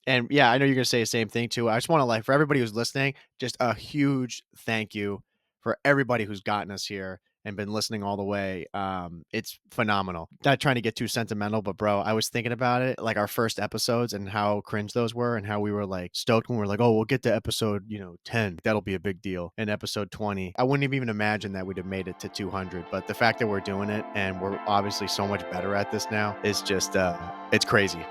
And yeah, I know you're gonna say the same thing too. I just want to like for everybody who's listening, just a huge thank you for everybody who's gotten us here and been listening all the way. It's phenomenal. Not trying to get too sentimental, but bro, I was thinking about it, like our first episodes and how cringe those were, and how we were like stoked when we were like, oh, we'll get to episode 10, that'll be a big deal. And episode 20, I wouldn't have even imagined that we'd have made it to 200. But the fact that we're doing it and we're obviously so much better at this now is just it's crazy.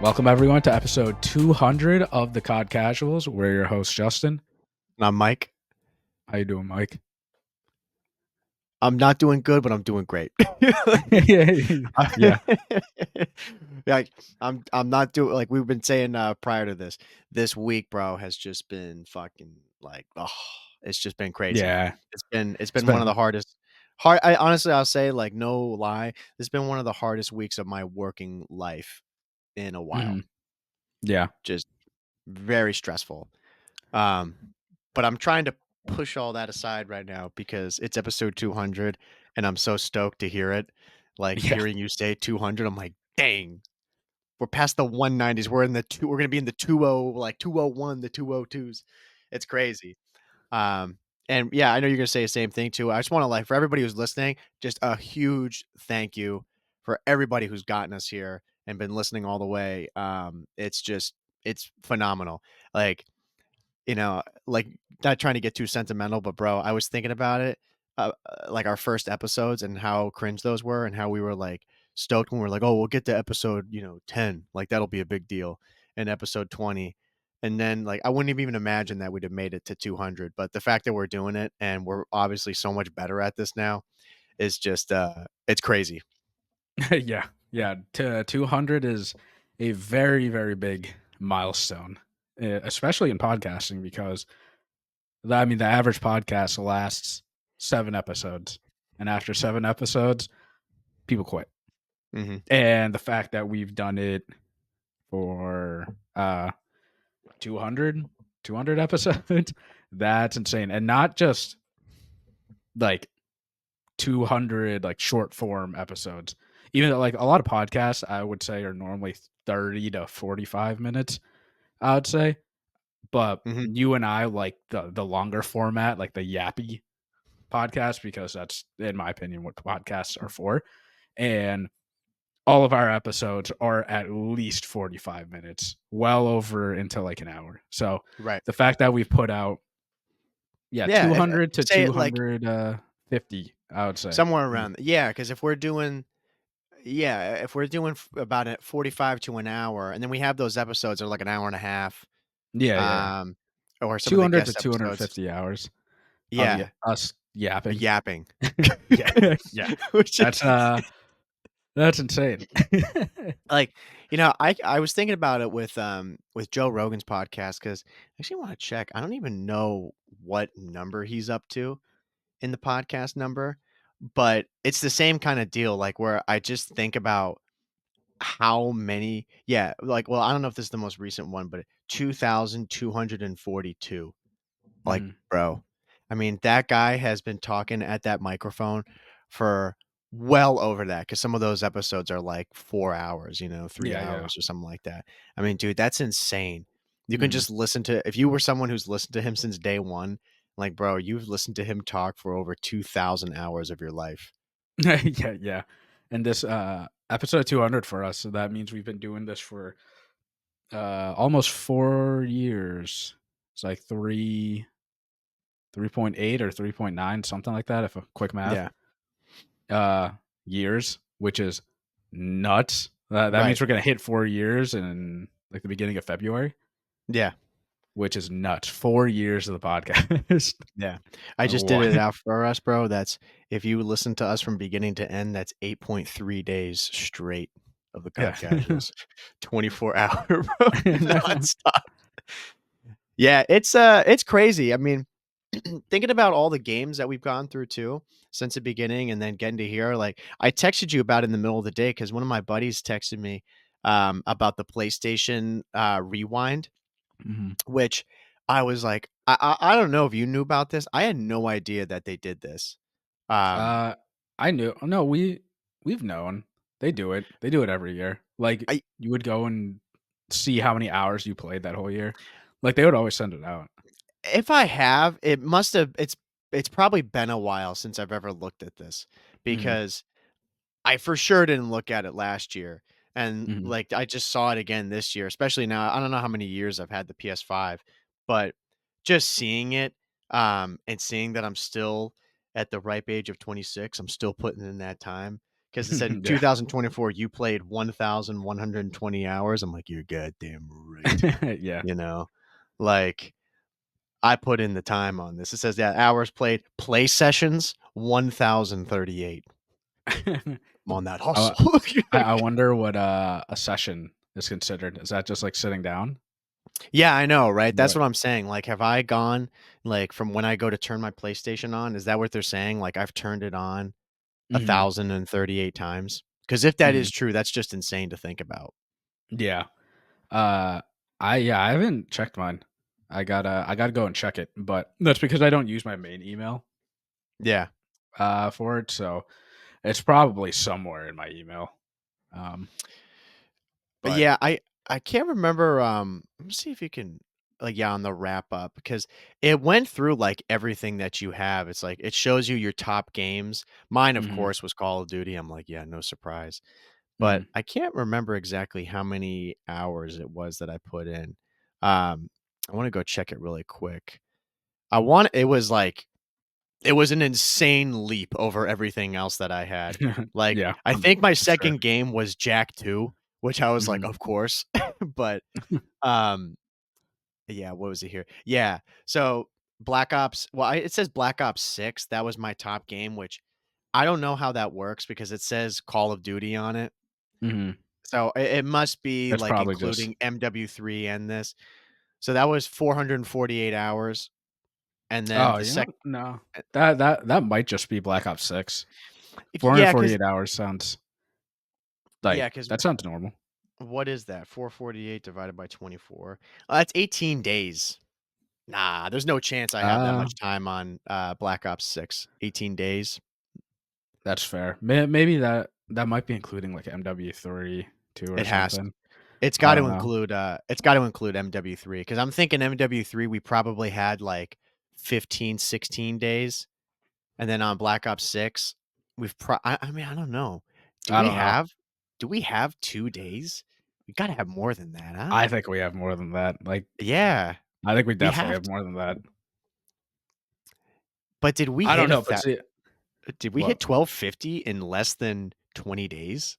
Welcome everyone to episode 200 of the COD Casuals. We're your host, Justin. And I'm Mike. How you doing, Mike? I'm not doing good, but I'm doing great. Yeah. Like I'm not doing like we've been saying prior to this week, bro, has just been fucking like it's just been crazy. Yeah. It's been one of the hardest I honestly I'll say, like, no lie, this has been one of the hardest weeks of my working life in a while. Yeah. Just very stressful. But I'm trying to push all that aside right now because it's episode 200 and I'm so stoked to hear it. Like Yeah. hearing you say 200, I'm like, dang, we're past the 190s. We're going to be in the 20, like 201, the 202s. It's crazy. And yeah, I know you're going to say the same thing too. I just want to like for everybody who's listening, just a huge thank you for everybody who's gotten us here and been listening all the way. It's phenomenal. Like, like not trying to get too sentimental, but bro, I was thinking about it, like our first episodes and how cringe those were, and how we were like stoked when we were like, oh, we'll get to episode 10, like that'll be a big deal, and episode 20, and then like I wouldn't have even imagined that we'd have made it to 200. But the fact that we're doing it and we're obviously so much better at this now is just it's crazy. Yeah. 200 is a very, very big milestone, especially in podcasting, because the average podcast lasts 7 episodes, and after 7 episodes, people quit. Mm-hmm. And the fact that we've done it for 200 episodes, that's insane. And not just like 200 like short form episodes. Even though, like, a lot of podcasts I would say are normally 30 to 45 minutes, I would say. But Mm-hmm. you and I like the longer format, like the yappy podcast, because that's, in my opinion, what podcasts are for. And all of our episodes are at least 45 minutes, well over into like an hour. So Right. the fact that we've put out, Yeah. 200 to Say it like 250, I would say. somewhere around. Yeah, because if we're doing about it 45 to an hour, and then we have those episodes that are like an hour and a half, Yeah. um, or some of the 200 to guest episodes. 250 hours of Yeah, us yapping. yapping. Yeah. Which is That's insane. like, I was thinking about it with Joe Rogan's podcast, because I actually want to check. I don't even know what number he's up to in the podcast number, but it's the same kind of deal, like where I just think about how many, like, well, I don't know if this is the most recent one, but 2,242. Like, Mhm. bro, I mean, that guy has been talking at that microphone for well over that, because some of those episodes are like 4 hours, 3 Yeah. hours or something like that. I mean, dude, that's insane. You can Mhm. just listen to if you were someone who's listened to him since day one, like, bro, you've listened to him talk for over 2,000 hours of your life. Yeah. And this episode 200 for us, so that means we've been doing this for almost 4 years. It's like 3.8 or 3.9, something like that, if a quick math. Yeah, Years, which is nuts. That right. means we're gonna hit 4 years in like the beginning of February, Yeah. which is nuts. 4 years of the podcast. Yeah. I just did What? it out for us, bro. That's if you listen to us from beginning to end, that's 8.3 days straight of the Yeah. COD Casuals. 24 hour, bro, nonstop. Yeah, it's crazy. I mean, thinking about all the games that we've gone through too since the beginning, and then getting to here, like I texted you about it in the middle of the day because one of my buddies texted me about the PlayStation Rewind, Mhm. which I was like, I don't know if you knew about this. I had no idea that they did this. Um, Uh, I knew. No, we've known. They do it. They do it every year. Like, I you would go and see how many hours you played that whole year. Like, they would always send it out. if I have, it must have it's probably been a while since I've ever looked at this Mhm, because I for sure didn't look at it last year, and, mhm. like, I just saw it again this year, especially now I don't know how many years I've had the PS5, but just seeing it, and seeing that I'm still at the ripe age of 26, I'm still putting in that time because it said Yeah. 2024, you played 1,120 hours. I'm like, "You're goddamn right," Yeah. you know? Like, I put in the time on this. It says, yeah, hours played, play sessions, 1,038. I'm on that Uh, hustle. I wonder what, a session is considered. Is that just, like, sitting down? Yeah, I know, right? That's What what I'm saying. Like, have I gone, like, from when I go to turn my PlayStation on? Is that what they're saying? Like, I've turned it on Mhm, 1,038 times? Because if that is mhm. true, that's just insane to think about. Yeah. Uh, I haven't checked mine. I gotta go and check it, but that's because I don't use my main email, Yeah. for it, so it's probably somewhere in my email. Um, but Yeah, I can't remember, let me see if you can like, yeah, on the wrap up because it went through, like, everything that you have. It's like, it shows you your top games. Mine, of mhm, course, was Call of Duty. I'm like, yeah, no surprise. But mhm. I can't remember exactly how many hours it was that I put in. Um, I wanna go check it really quick. I want it was like it was an insane leap over everything else that I had. Like, Yeah, I think my I'm sure. second game was Jack 2, which I was like, Mhm. "Of course." But, um, yeah, what was it here? Yeah, so Black Ops well, it says Black Ops 6, that was my top game, which I don't know how that works because it says Call of Duty on it. Mhm. So it must be, It's like, probably just including MW3 and this. So that was 448 hours, and then oh, the you know sec what? No. That might just be Black Ops 6. if yeah, because 448 hours sounds yeah, like because that sounds normal. what is that? 448 divided by 24. That's 18 days. Nah, there's no chance I have that Uh, much time on, Black Ops 6. 18 days? that's fair. Maybe that might be including, like, MW3 too or It has something. I don't know. it's gotta include MW3 because 'cause I'm thinking MW3, we probably had, like, 15, 16 days, and then on Black Ops 6, I mean, I don't know. Do I we don't know. have do we have 2 days? We gotta have more than that, huh? I think we have more than that. Like, Yeah, I think we we definitely have have t more than that. but did we I don't hit a know, but that? see Did we hit what? 1250 in less than 20 days?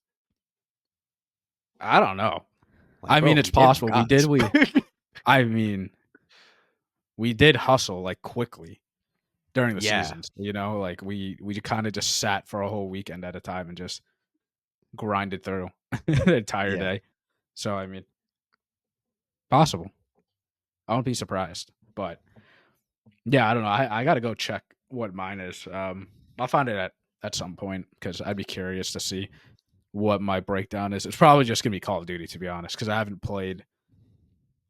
I don't know. Like, I bro, mean, if it's we did, possible. you got us. I mean, we did hustle, like, quickly during the Yeah, seasons, you know? Like, we kinda just sat for a whole weekend at a time and just grinded through the entire yeah. day. So, I mean, possible. I won't be surprised, but yeah, I don't know. I gotta go check what mine is. I'll find it at some point because 'cause I'd be curious to see what my breakdown is. It's probably just gonna be Call of Duty, to be honest, because I haven't played,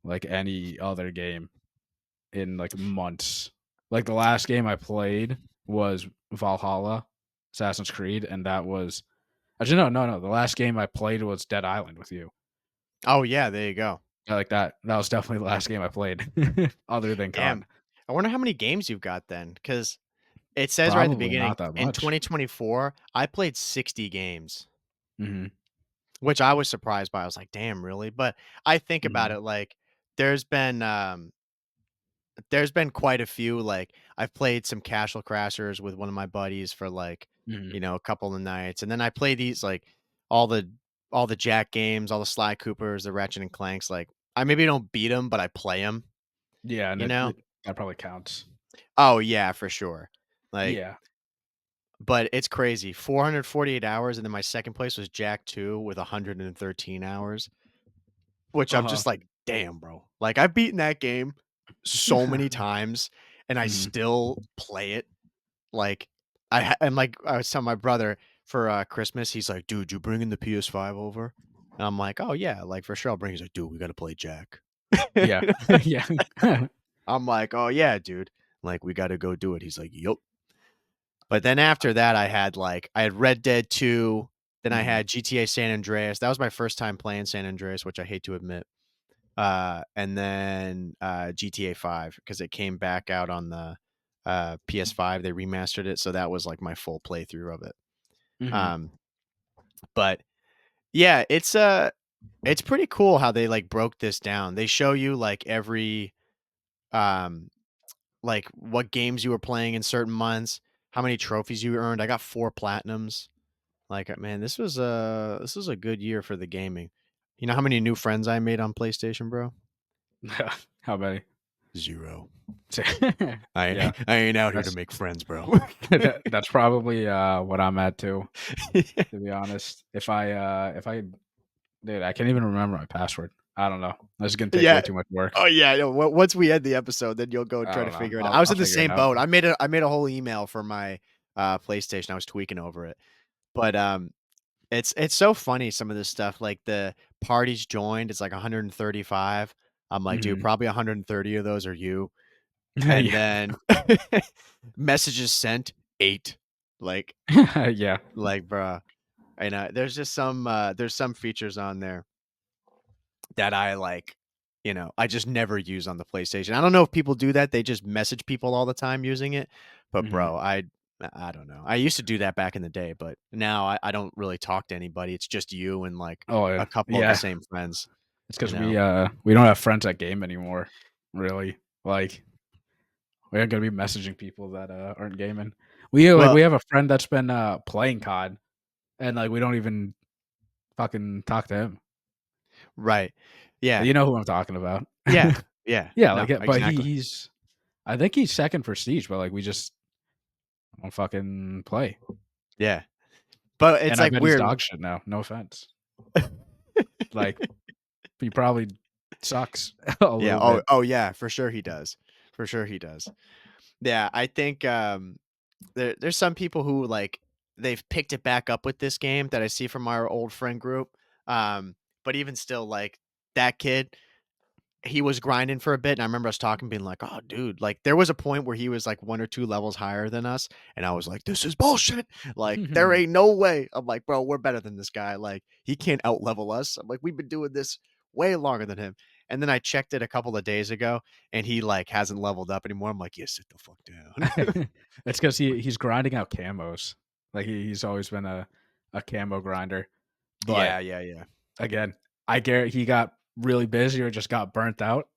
like, any other game in, like, months. Like, the last game I played was Valhalla, Assassin's Creed, and that was actually, no, the last game I played was Dead Island with you. Oh, yeah, there you go. I like that was definitely the last game I played other than COD. Damn. I wonder how many games you've got then, because it says right at the Probably beginning, not that in much. 2024, I played 60 games, Mhm, which I was surprised by. I was like, "Damn, really?" But I think about mhm, it, like, there's been, there's been quite a few, like, I've played some Casual Crashers with one of my buddies for, like, mhm. a couple of nights, and then I play these, like, all the all the Jack games, all the Sly Coopers, the Ratchet& and Clanks, like, I maybe don't beat them, but I play them. Yeah, and You know? that probably counts. Oh, yeah, for sure. Like, Yeah. but it's crazy. 448 hours, and then my second place was Jack 2 with 113 hours, which I'm Uh-huh. just like, "Damn, bro." Like, I've beaten that game so many times, and I Mhm. still play it. Like, and, like, I was telling my brother for, Christmas, he's like, "Dude, you bringing the PS5 over?" And I'm like, "Oh, yeah, like, for sure I'll bring." He's like, "Dude, we gotta play Jack." Yeah. Yeah. I'm like, "Oh, yeah, dude." Like, "We gotta go do it." He's like, "Yup." But then after that, I had Red Dead 2, then I Mhm. had GTA San Andreas. That was my first time playing San Andreas, which I hate to admit. And then, GTA 5 because it came back out on the, PS5. They remastered it, so that was, like, my full playthrough of it. Mhm. Um, but yeah, it's pretty cool how they, like, broke this down. They show you, like, um, like, what games you were playing in certain months, how many trophies you earned. I got 4 platinums. Like, man, this was a good year for the gaming. You know how many new friends I made on PlayStation, bro? How many? 0. Yeah, I ain't out here to that's make friends, bro. that's probably, what I'm at too, to be honest. If I dude, I can't even remember my password. I don't know. This is gonna take way Yeah. too much work. Oh, yeah, no, once we end the episode, then you'll go and I try to don't know. figure it out. I'll I was I'll in the figure it same out. boat. I made a whole email for my, PlayStation. I was tweaking over it. But, it's so funny some of this stuff, like the parties joined, it's like 135. I'm like, "Dude, Mhm. probably 130 of those are you." And Yeah. then messages sent, 8. Like Yeah. bruh. And, there's some features on there that I like, I just never use on the PlayStation. I don't know if people do that, they just message people all the time using it, but Mhm. bro, I don't know. I used to do that back in the day, but now I don't really talk to anybody. It's just you and, like, Oh, a yeah. couple of the Yeah. same friends, It's you because know? we don't have friends that game anymore, really. Like, we aren't gonna be messaging people that, aren't gaming. Well, We have a friend that's been, playing COD, and, like, we don't even fucking talk to him. right. Yeah. You know who I'm talking about. Yeah. Yeah. Yeah, No, like, but exactly. he's I think he's 2nd prestige, but, like, we just don't fucking play, Yeah. But it's, and I like, bet he's weird. dog shit now, no offense. Like, he probably sucks a Yeah. little Oh, bit. oh, yeah, for sure he does. For sure he does. Yeah, I think, there's some people who, like, they've picked it back up with this game that I see from our old friend group, but even still, like, that kid, he was grinding for a bit, and I remember us talking, being like, "Oh, dude," like, there was a point where he was, like, 1 or 2 levels higher than us, and I was like, "This is bullshit, like, there ain't no way." I'm like, "Bro, we're better than this guy, like, he can't outlevel us." I'm like, "We've been doing this way longer than him." And then I checked it a couple of days ago, and he, like, hasn't leveled up anymore. I'm like, "Yeah, sit the fuck down." It's because he's grinding out camos. Like, he's always been a camo grinder, but Yeah, yeah, yeah. again, I guar he got really busy or just got burnt out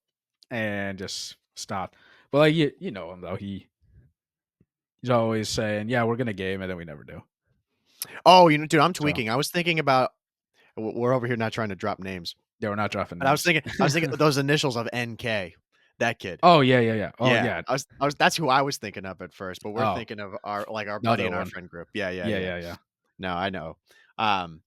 and just stopped. But, like, you know him, though. He's always saying, "Yeah, we're gonna game," and then we never do. Oh, dude, I'm So, tweaking. I was thinking about we're over here not trying to drop names, yeah, we're not dropping but names. I was thinking of those initials of NK, that kid. Oh, yeah, yeah, yeah. Oh, Yeah, yeah. I was that's who I was thinking of at first, but we're Oh, thinking of our the buddy other in our one. friend group. Yeah, yeah, Yeah, yeah. yeah, yeah. No, I know. Um,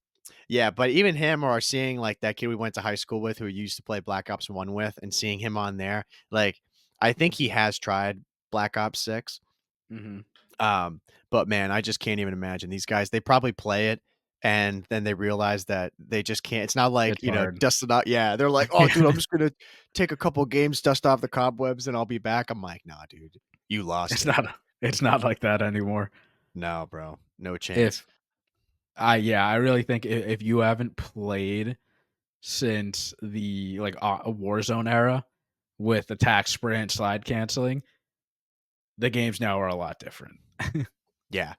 yeah, but even him or seeing, like, that kid we went to high school with who used to play Black Ops 1 with and seeing him on there, like, I think he has tried Black Ops 6. Mhm. Um, but man, I just can't even imagine these guys. They probably play it and then they realize that they just can't. It's not like, It's hard. dusting out. Yeah. They're like, oh, dude, I'm just going to take a couple games, dust off the cobwebs, and I'll be back. I'm like, nah, dude, you lost It's it. not like that anymor. No, bro. No chance. If I really think if you haven't played since the, like, Warzone era with attack sprint, slide canceling, the games now are a lot different. Yeah.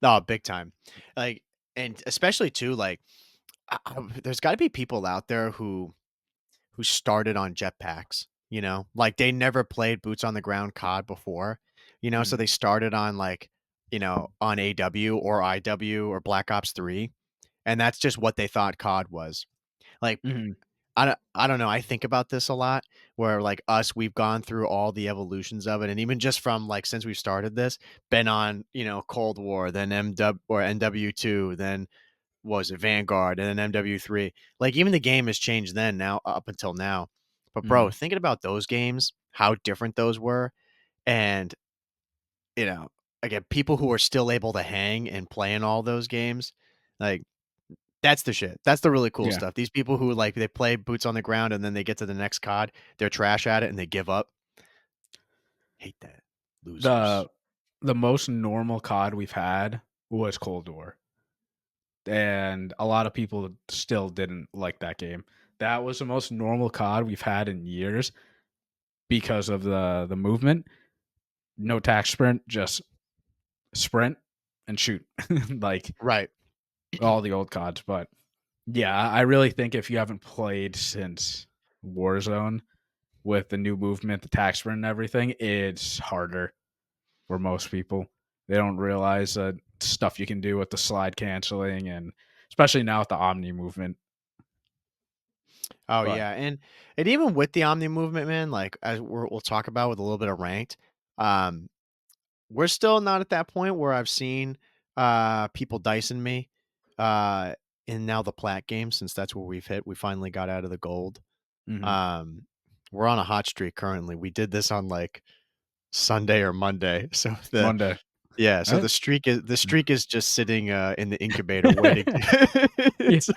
No, big time. Like, and especially too, like, there's got to be people out there who started on jetpacks, like they never played boots on the ground COD before, so Mhm, they started on like, on AW or IW or Black Ops 3, and that's just what they thought COD was. Like, mhm, I don't know, I think about this a lot where like us, we've gone through all the evolutions of it, and even just from like since we've started this, been on, Cold War, then MW or NW2, then was it Vanguard and then MW3. Like even the game has changed then now up until now. But bro, mhm. thinking about those games, how different those were, and you know, again, people who are still able to hang and play in all those games, like that's the shit. That's the really cool Yeah. stuff. These people who like they play boots on the ground and then they get to the next COD, they're trash at it and they give up. Hate that. The Losers. the most normal COD we've had was Cold War, and a lot of people still didn't like that game. That was the most normal COD we've had in years because of the movement. No tax sprint, just sprint and shoot, like Right. all the old CODs. But yeah, I really think if you haven't played since Warzone with the new movement, the tax sprint, and everything, it's harder for most people. They don't realize that stuff you can do with the slide canceling, and especially now with the Omni movement. Oh But yeah, and even with the Omni movement, man, like as we'll talk about with a little bit of ranked, um, we're still not at that point where I've seen people dicing me uh in now the plat game since that's where we've hit. We finally got out of the gold. mhm, Um, we're on a hot streak currently. We did this on like Sunday or Monday. So Monday, so right? the streak is just sitting in the incubator waiting to Yeah. it's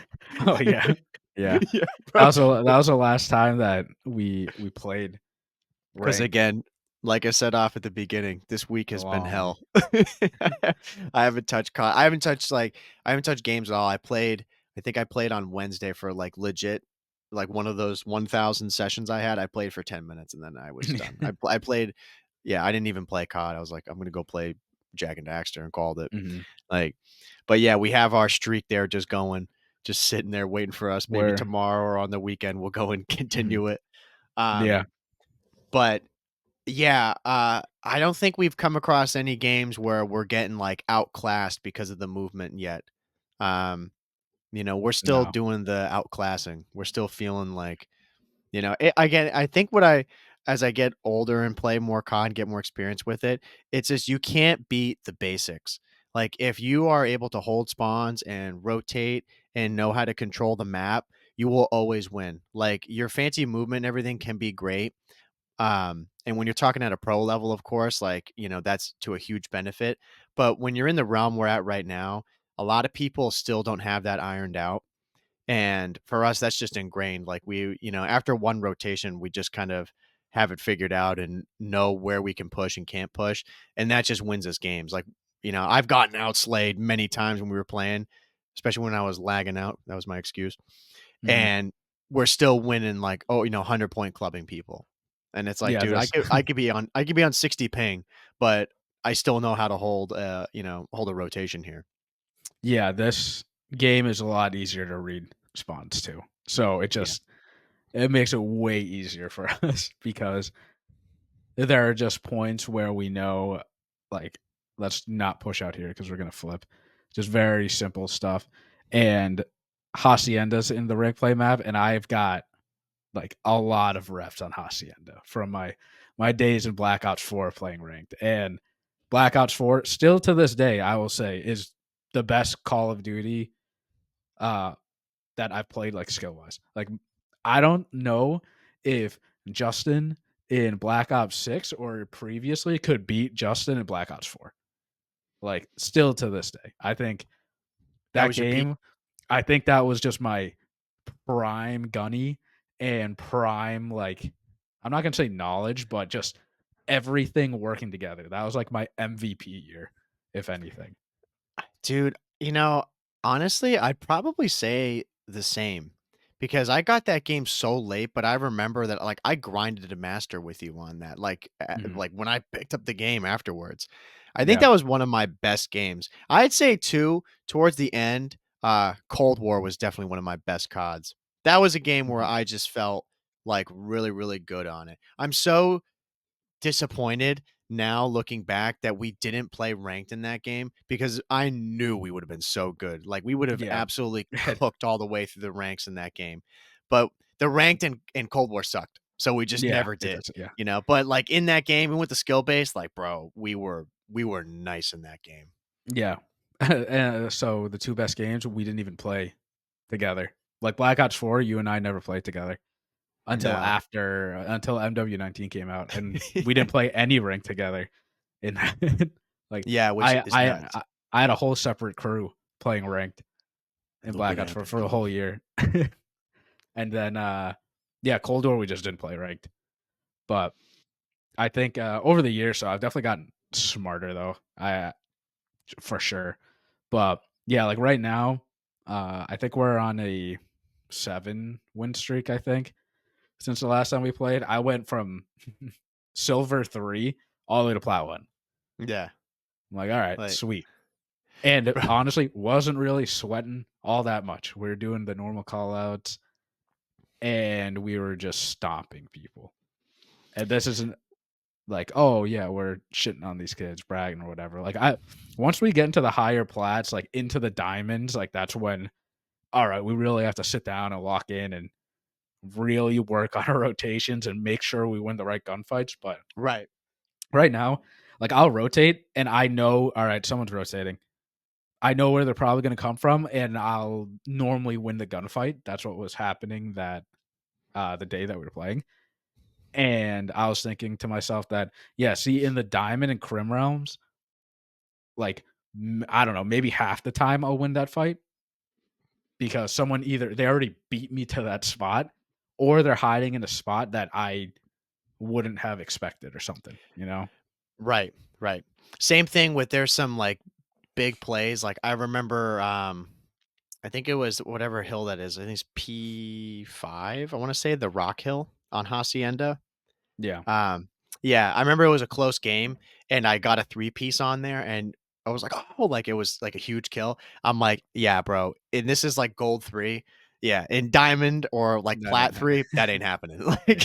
Oh yeah, yeah. yeah, That bro. was that was the last time that we played 'Cause ranked again, like I said off at the beginning, this week in a has been long. hell. I haven't touched, I haven't touched games at all. I think I played on Wednesday for, like, legit, like, one of those 1,000 sessions I had. I played for 10 minutes and then I was done. I played yeah, I didn't even play COD. I was like, "I'm gonna go play Jak and Daxter," and called it. Mhm. Like but yeah, we have our streak there just going, just sitting there waiting for us. Maybe Where tomorrow or on the weekend, we'll go and mhm. continue it. Yeah, But yeah, I don't think we've come across any games where we're getting, like, outclassed because of the movement yet. Um, we're still no, doing the outclassing. We're still feeling like, again, I think what I as I get older and play more COD, get more experience with it, it's just you can't beat the basics. Like, if you are able to hold spawns and rotate and know how to control the map, you will always win. Like, your fancy movement and everything can be great, and when you're talking at a pro level, of course, like, that's to a huge benefit. But when you're in the realm we're at right now, a lot of people still don't have that ironed out. And for us, that's just ingrained. Like after one rotation, we just kind of have it figured out and know where we can push and can't push. And that just wins us games. Like, I've gotten outslayed many times when we were playing, especially when I was lagging out. That was my excuse, mhm. and we're still winning like, 100-point clubbing people. And it's like, Yeah, dude, this I could be on 60 ping, but I still know how to hold hold a rotation here. yeah, this game is a lot easier to read spawns too. So Yeah. it makes it way easier for us because there are just points where we know, like, let's not push out here because we're gonna flip. Just very simple stuff. And Hacienda's in the rig play map, and I've got like a lot of reps on Hacienda from my days in Black Ops 4 playing ranked. And Black Ops 4, still to this day, I will say, is the best Call of Duty uh that I've played like skill wise. Like I don't know if Justin in Black Ops 6 or previously could beat Justin in Black Ops 4. Like still to this day. I think That that was your peak. game, I think that was just my prime gunny and prime, like, I'm not gonna say knowledge, but just everything working together. That was like my MVP year, if anything. Dude, honestly, I'd probably say the same because I got that game so late, but I remember that like I grinded to master with you on that. Mhm. Like when I picked up the game afterwards. I think Yeah. that was one of my best games. I'd say too, towards the end, Cold War was definitely one of my best CODs. That was a game where Mhm. I just felt like really, really good on it. I'm so disappointed now looking back that we didn't play ranked in that game because I knew we would have been so good. Like we would have Yeah. absolutely cooked all the way through the ranks in that game. But the ranked in Cold War sucked. So we just Yeah, never it did. does, yeah. But like in that game and with the skill base, like bro, we were nice in that game. Yeah. So the 2 best games, we didn't even play together. Like Black Ops 4, you and I never played together No. until MW19 came out, and we didn't play any rank together in that. Like, Yeah, which I is I nuts. I I had a whole separate crew playing ranked in Look Black what Ops happened, for the whole Cove. year. And then, yeah, Cold War, we just didn't play ranked. But I think, over the years, so I've definitely gotten smarter though. I for sure. But yeah, like right now, I think we're on a 7 win streak, I think, since the last time we played. I went from silver 3 all the way to plat 1. Yeah, I'm like, all right, like, sweet. And bro, honestly, wasn't really sweating all that much. We were doing the normal call outs and we were just stomping people. And this isn't like, oh yeah, we're shitting on these kids, bragging or whatever. Like I once we get into the higher plats, like into the diamonds, like that's when all right, we really have to sit down and lock in and really work on our rotations and make sure we win the right gunfights. But right, right now, like I'll rotate and I know, all right, someone's rotating. I know where they're probably going to come from, and I'll normally win the gunfight. That's what was happening that the day that we were playing. And I was thinking to myself that, yeah, see, in the diamond and crim realms, like I don't know, maybe half the time I'll win that fight because someone either they already beat me to that spot, or they're hiding in a spot that I wouldn't have expected or something. You know? right, right. Same thing with there's some like big plays. Like I remember, I think it was whatever hill that is. I think it's P5. I want to say the Rock Hill on Hacienda. Yeah. Um, yeah, I remember it was a close game, and I got a three-piece on there, and I was like, "Oh," like, it was, like, a huge kill. I'm like, "Yeah, bro, and this is, like, gold 3. Yeah, in diamond or, like, That plat ain't 3, that ain't happening." Like,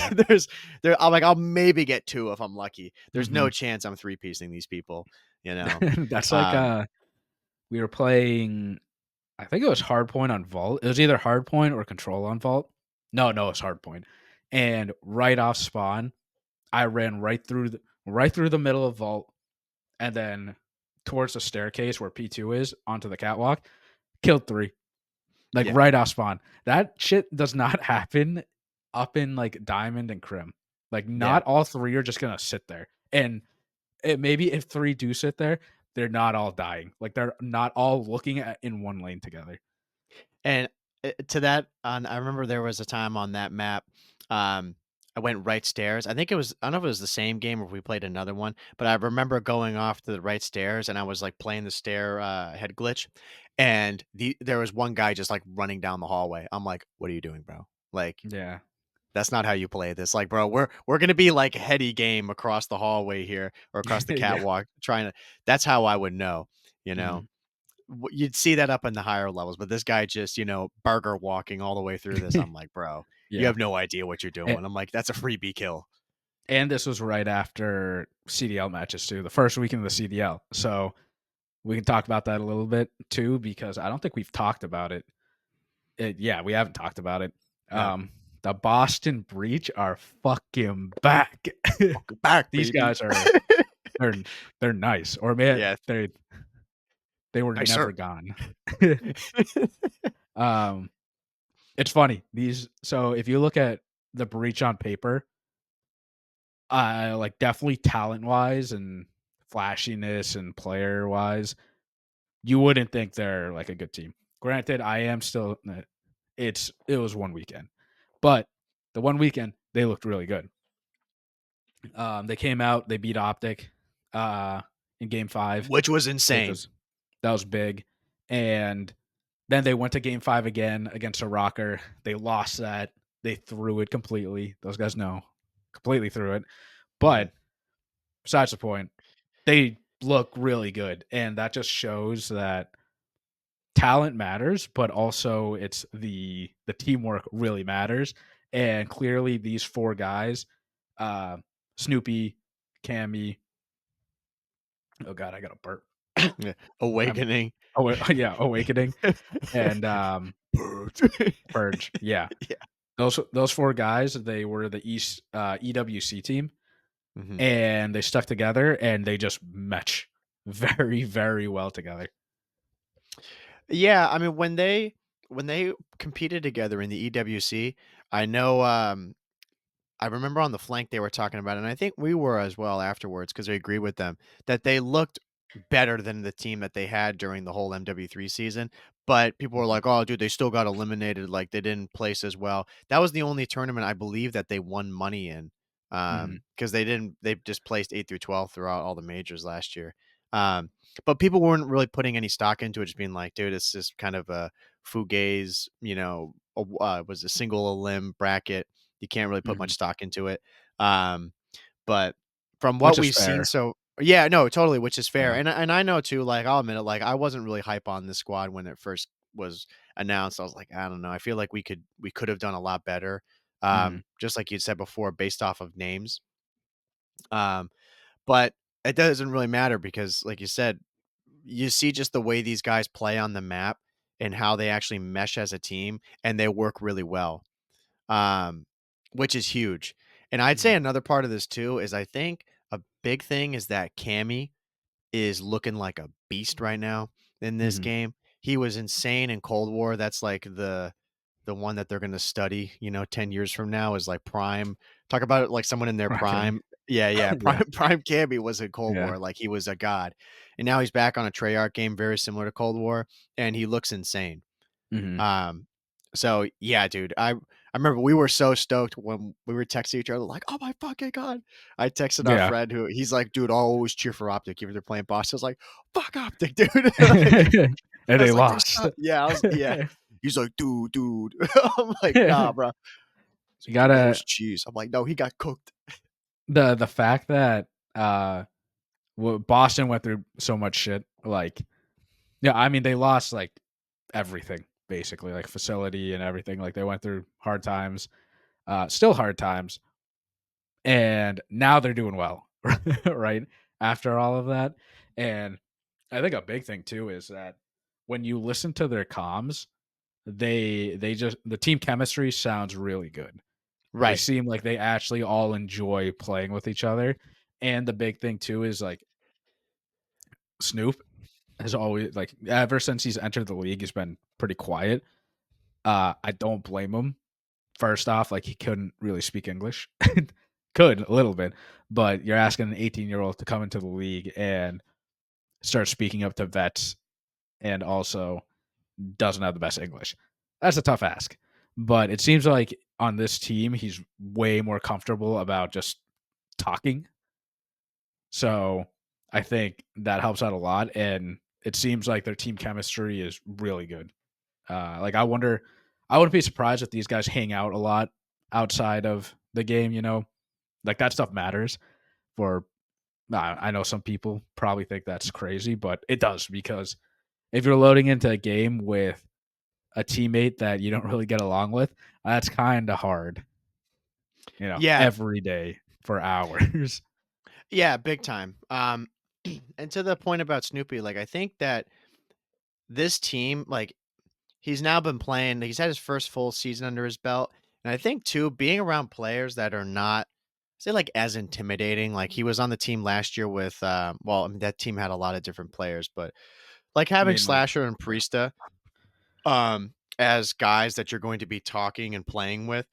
yeah. I'm like, "I'll maybe get 2 if I'm lucky. There's Hmm. no chance I'm three-piecing these people," you know? That's like Um, we were playing. I think it was hardpoint on vault. It was either hardpoint or control on vault. No, it's hardpoint. And right off spawn, I ran right through the middle of vault, and then towards the staircase where P2 is onto the catwalk. Killed 3, like yeah, right off spawn. That shit does not happen up in like diamond and crim. Like yeah. not all 3 are just gonna sit there. And maybe if 3 do sit there, they're not all dying. Like they're not all looking at in one lane together. And, to that on I remember there was a time on that map, um, I went right stairs. I think it was I don't know if it was the same game or if we played another one, but I remember going off to the right stairs and I was, like, playing the stair, head glitch, and there was one guy just, like, running down the hallway. I'm like, "What are you doing, bro? Like, Yeah. that's not how you play this. Like, bro, we're gonna be, like, heady game across the hallway here or across the Yeah. catwalk trying to" that's how I would know, you know? Mhm. You'd see that up in the higher levels, but this guy just, burger walking all the way through this. I'm like, "Bro, you Yeah. have no idea what you're A doing." I'm like, "That's a freebie kill." and this was right after CDL matches too, the first weekend of the CDL. So, we can talk about that a little bit too because I don't think we've talked about it. Yeah, we haven't talked about it. No. Um, the Boston Breach are fucking back. "Welcome back, These baby." guys are they're they're nice, or man, Yeah. they were "Nice, sir." never gone. Um, it's funny. These so if you look at the Breach on paper, like definitely talent wise and flashiness and player wise, you wouldn't think they're like a good team. Granted, I am still it was one weekend, but the one weekend they looked really good. They came out, they beat OpTic in game 5, Which was which insane. was that was big. And then they went to game 5 again against a rocker. They lost that. They threw it completely. Those guys know. Completely threw it. Mhm. But besides the point, they look really good. And that just shows that talent matters, but also it's the teamwork really matters. And clearly these 4 guys, uh Snoopy, Cammy, oh god, I got a burp. Yeah. I'm Awakening. oh yeah, Awakening and Purge. Yeah. Yeah. Those 4 guys, they were the East EWC team Mhm. and they stuck together and they just match very, very well together. Yeah, I mean, when they competed together in the EWC, I know, I remember on the flank they were talking about, and I think we were as well afterwards because I agree with them that they looked better than the team that they had during the whole MW3 season. But people were Mhm. like, "Oh, dude, they still got eliminated. Like they didn't place as well." That was the only tournament I believe that they won money in. Mhm. Because they just placed 8 through 12 throughout all the majors last year. Um, but people weren't really putting any stock into it, just being like, dude, it's just kind of a fugazi, was a single elim bracket. You can't really put much Mhm. stock into it. Um, but from Which what is we've seen fair. so yeah, no, totally, which is fair. Yeah. And I know too, like, I'll admit it, like, I wasn't really hype on this squad when it first was announced. I was like, I don't know. I feel like we could have done a lot better. Mhm. Just like you said before, based off of names. Um, but it doesn't really matter because, like you said, you see just the way these guys play on the map and how they actually mesh as a team, and they work really well, um, which is huge. And I'd say Mhm. another part of this too is I think a big thing is that Cammy is looking like a beast right now in this Mhm. game. He was insane in Cold War. That's like the one that they're gonna study, 10 years from now is like prime. Talk about it like someone in their Prime Cammy. prime. Yeah, yeah. Yeah. Prime Camby was in Cold Yeah. War, like he was a god. And now he's back on a Treyarch game very similar to Cold War, and he looks insane. Mhm. Um, so yeah, dude, I remember we were so stoked when we were texting each other like, "Oh my fucking god!" I texted our Yeah. friend who he's like, "Dude, I'll always cheer for Optic even if they're playing boss." I was like, "Fuck Optic, dude!" Like, And I they was like, "They lost. suck." Yeah, I was yeah. He's like, "Dude." I'm like, "Nah, bro." He's You like, "Dude, that gotta was cheese." I'm like, "No, he got cooked." the fact that, Boston went through so much shit, like yeah, I mean, they lost, like, everything, basically, like, facility and everything, like, they went through hard times, still hard times, and now they're doing well, right, after all of that, and I think a big thing too is that when you listen to their comms, they just the team chemistry sounds really good. They Right. seem like they actually all enjoy playing with each other, and the big thing too is, like, Snoop has always like, ever since he's entered the league, he's been pretty quiet. I don't blame him. First off, like, he couldn't really speak English. Could a little bit, but you're asking an 18-year-old to come into the league and start speaking up to vets and also doesn't have the best English. That's a tough ask. But it seems like on this team, he's way more comfortable about just talking. So I think that helps out a lot. And it seems like their team chemistry is really good. Like, I wouldn't be surprised if these guys hang out a lot outside of the game, like that stuff matters for, I know some people probably think that's crazy, but it does because if you're loading into a game with a teammate that you don't really get along with, that's kind of hard, Yeah. every day for hours. Yeah, big time. And to the point about Snoopy, like, I think that this team, like, he's now been playing he's had his first full season under his belt, and I think too, being around players that are not, say, like, as intimidating, like, he was on the team last year with, well, I mean, that team had a lot of different players, but, like, I having mean, like, Slasher and yeah, Priesta, as guys that you're going to be talking and playing with,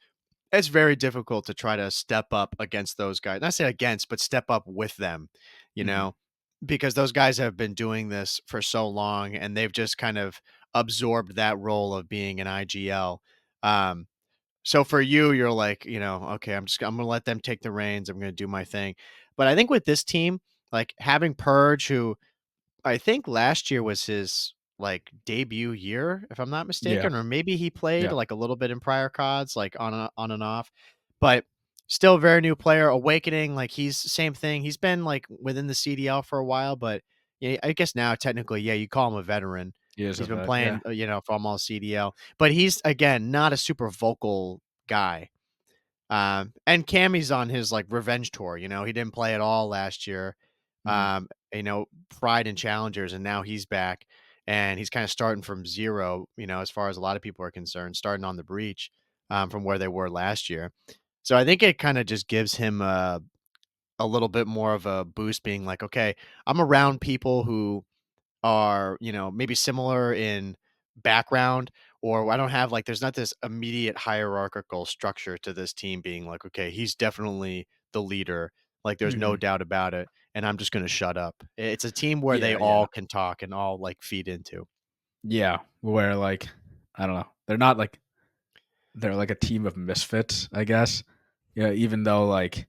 it's very difficult to try to step up against those guys. Not say against, but step up with them, you hmm know, because those guys have been doing this for so long and they've just kind of absorbed that role of being an IGL. Um, so for you, you're like, okay, I'm gonna let them take the reins. I'm gonna do my thing. But I think with this team, like having Purge, who I think last year was his, like, debut year, if I'm not yeah, mistaken, or maybe he played, yeah, like, a little bit in prior CODs, like, on and off, but still a very new player. Awakening, like, he's same thing. He's been, like, within the CDL for a while, but, yeah, I guess now technically, yeah, you call him a veteran. he is a He's been vet. Yeah. playing, for almost CDL, but he's, again, not a super vocal guy. And Cammy's on his like revenge tour. He didn't play at all last year. hmm Pride and challengers, and now he's back, and he's kind of starting from zero. As far as a lot of people are concerned, starting on the breach, from where they were last year. So I think it kind of just gives him a little bit more of a boost, being like, okay, I'm around people who are, maybe similar in background, or I don't have like there's not this immediate hierarchical structure to this team being like, okay, he's definitely the leader. Like there's no hmm doubt about it. And I'm just gonna shut up. It's a team where they Yeah, yeah, all can talk and all like feed into. yeah. Where, like, I don't know, they're not like they're like a team of misfits, I guess. Yeah, even though, like,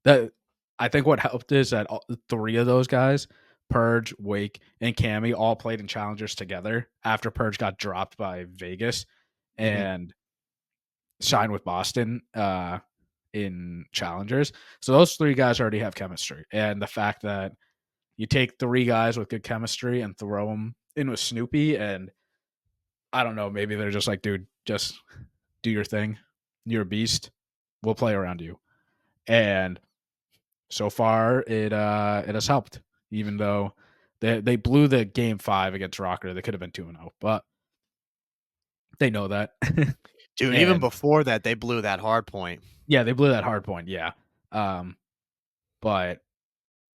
That I think what helped is that all 3 of those guys, Purge, Wake, and Cammy all played in challengers together after Purge got dropped by Vegas Mhm. and signed with Boston, in challengers. So those 3 guys already have chemistry, and the fact that you take 3 guys with good chemistry and throw them in with Snoopy, and I don't know, maybe they're just like, "Dude, just do your thing. You're a beast. We'll play around you." And so far it has helped, even though they blew the game 5 against Rocker. They could have been 2-0, but they know that. Dude, even And before that, they blew that hard point. yeah, they blew that hard point, yeah. Um, but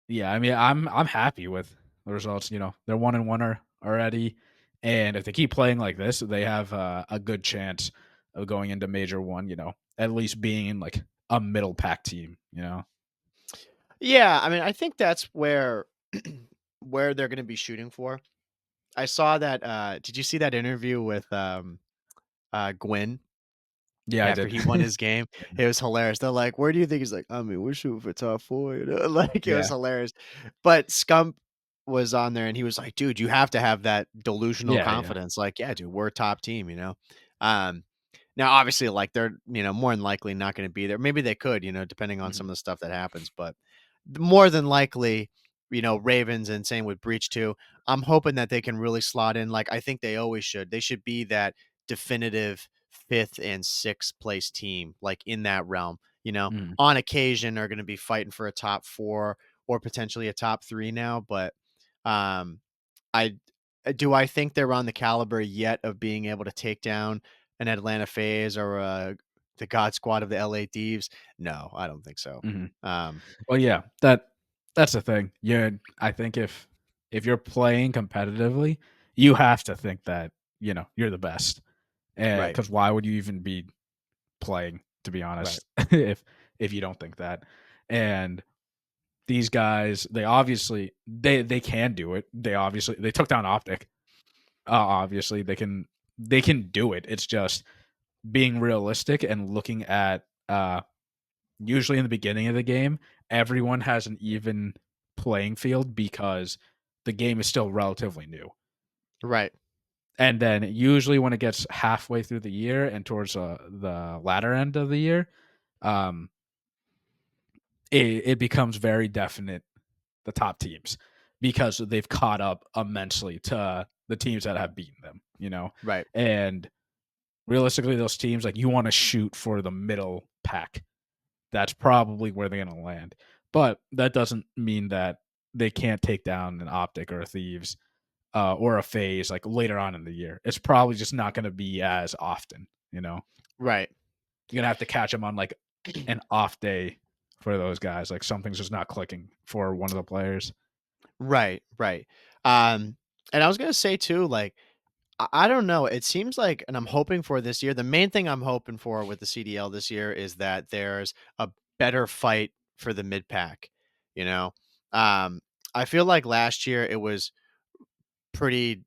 yeah, I mean, I'm happy with the results. They're 1-1 already, and if they keep playing like this, they have a good chance of going into Major One. At least being in like a middle pack team. Yeah, I mean, I think that's where where they're gonna be shooting for. I saw that, did you see that interview with, Gwyn Yeah, I after did. he won his game? It was hilarious. They're like, "Where do you think?" He's like, "I mean, we're shooting for top 4," like, it was Yeah, hilarious. But Scump was on there, and he was like, "Dude, you have to have that delusional yeah, yeah. confidence." Like, "Yeah, dude, we're a top team," you know? Um Now, obviously, like, they're, more than likely not gonna be there. Maybe they could, depending on Mhm, some of the stuff that happens, but more than likely, Ravens and same with Breach too. I'm hoping that they can really slot in like I think they always should. They should be that definitive 5th and 6th place team, like, in that realm, mhm, On occasion, are gonna be fighting for a top 4 or potentially a top 3 now, but, um, I do I think they're on the caliber yet of being able to take down an Atlanta FaZe or, the God Squad of the LA Thieves? No, I don't think so. mhm. Um, Well, yeah, that's the thing. I think if you're playing competitively, you have to think that you're the best. right, Because why would you even be playing? To be right, honest, if you don't think that, and these guys, they can do it. They took down OpTic. Obviously, they can do it. It's just being realistic and looking at usually in the beginning of the game, everyone has an even playing field because the game is still relatively new. right, And then usually when it gets halfway through the year and towards the latter end of the year, um, it becomes very definite the top teams because they've caught up immensely to the teams that have beaten them. right, And realistically, those teams, like, you want to shoot for the middle pack. That's probably where they're going to land. But that doesn't mean that they can't take down an OpTic or a Thieves or a FaZe like later on in the year. It's probably just not going to be as often. right. You're going to have to catch them on like an off day for those guys. Like something's just not clicking for one of the players. Right, right. Um, and I was gonna say too, like, I don't know. It seems like, and I'm hoping for this year. The main thing I'm hoping for with the CDL this year is that there's a better fight for the mid pack. You know, um, I feel like last year it was pretty,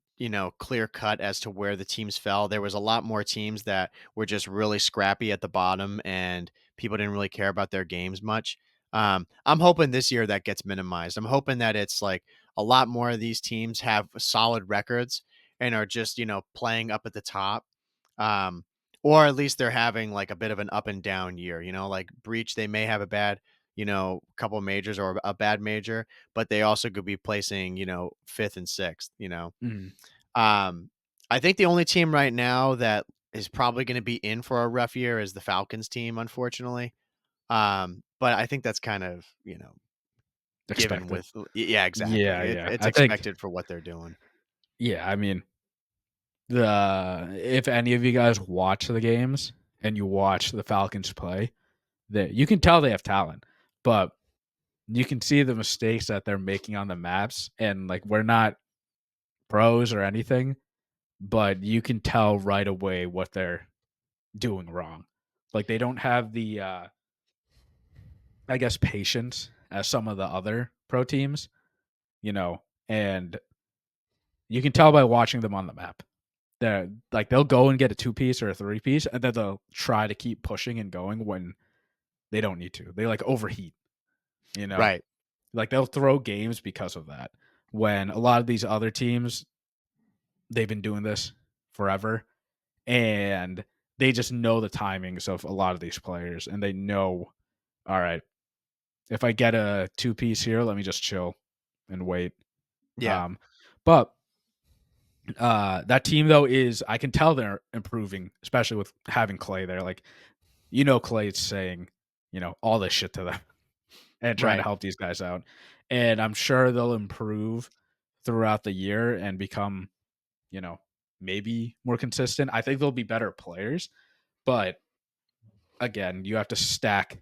clear cut as to where the teams fell. There was a lot more teams that were just really scrappy at the bottom and people didn't really care about their games much. I'm hoping this year that gets minimized. I'm hoping that it's like a lot more of these teams have solid records and are just, playing up at the top. Um, or at least they're having like a bit of an up and down year, like Breach, they may have a bad, couple of majors or a bad major, but they also could be placing, 5th and 6th. Mhm. Um, I think the only team right now that is probably going to be in for a rough year is the Falcons team, unfortunately. But I think that's kind of, given Expected. with, yeah, exactly. Yeah, yeah. It's I think, expected for what they're doing. yeah, I mean, if any of you guys watch the games and you watch the Falcons play, that you can tell they have talent, but you can see the mistakes that they're making on the maps. And like, we're not pros or anything, but you can tell right away what they're doing wrong. Like, they don't have the, I guess, patience as some of the other pro teams, you know, and you can tell by watching them on the map. They're like, they'll go and get a 2 piece or a 3 piece, and then they'll try to keep pushing and going when they don't need to. They like overheat. you know? Right. Like, they'll throw games because of that. When a lot of these other teams, they've been doing this forever, and they just know the timings of a lot of these players, and they know, "All right, if I get a two-piece here, let me just chill and wait." Yeah. Um, but, that team, though, is I can tell they're improving, especially with having Clay there, like, Clay's saying, all this shit to them and trying to Right. help these guys out, and I'm sure they'll improve throughout the year and become, you know, maybe more consistent. I think they'll be better players, but again, you have to stack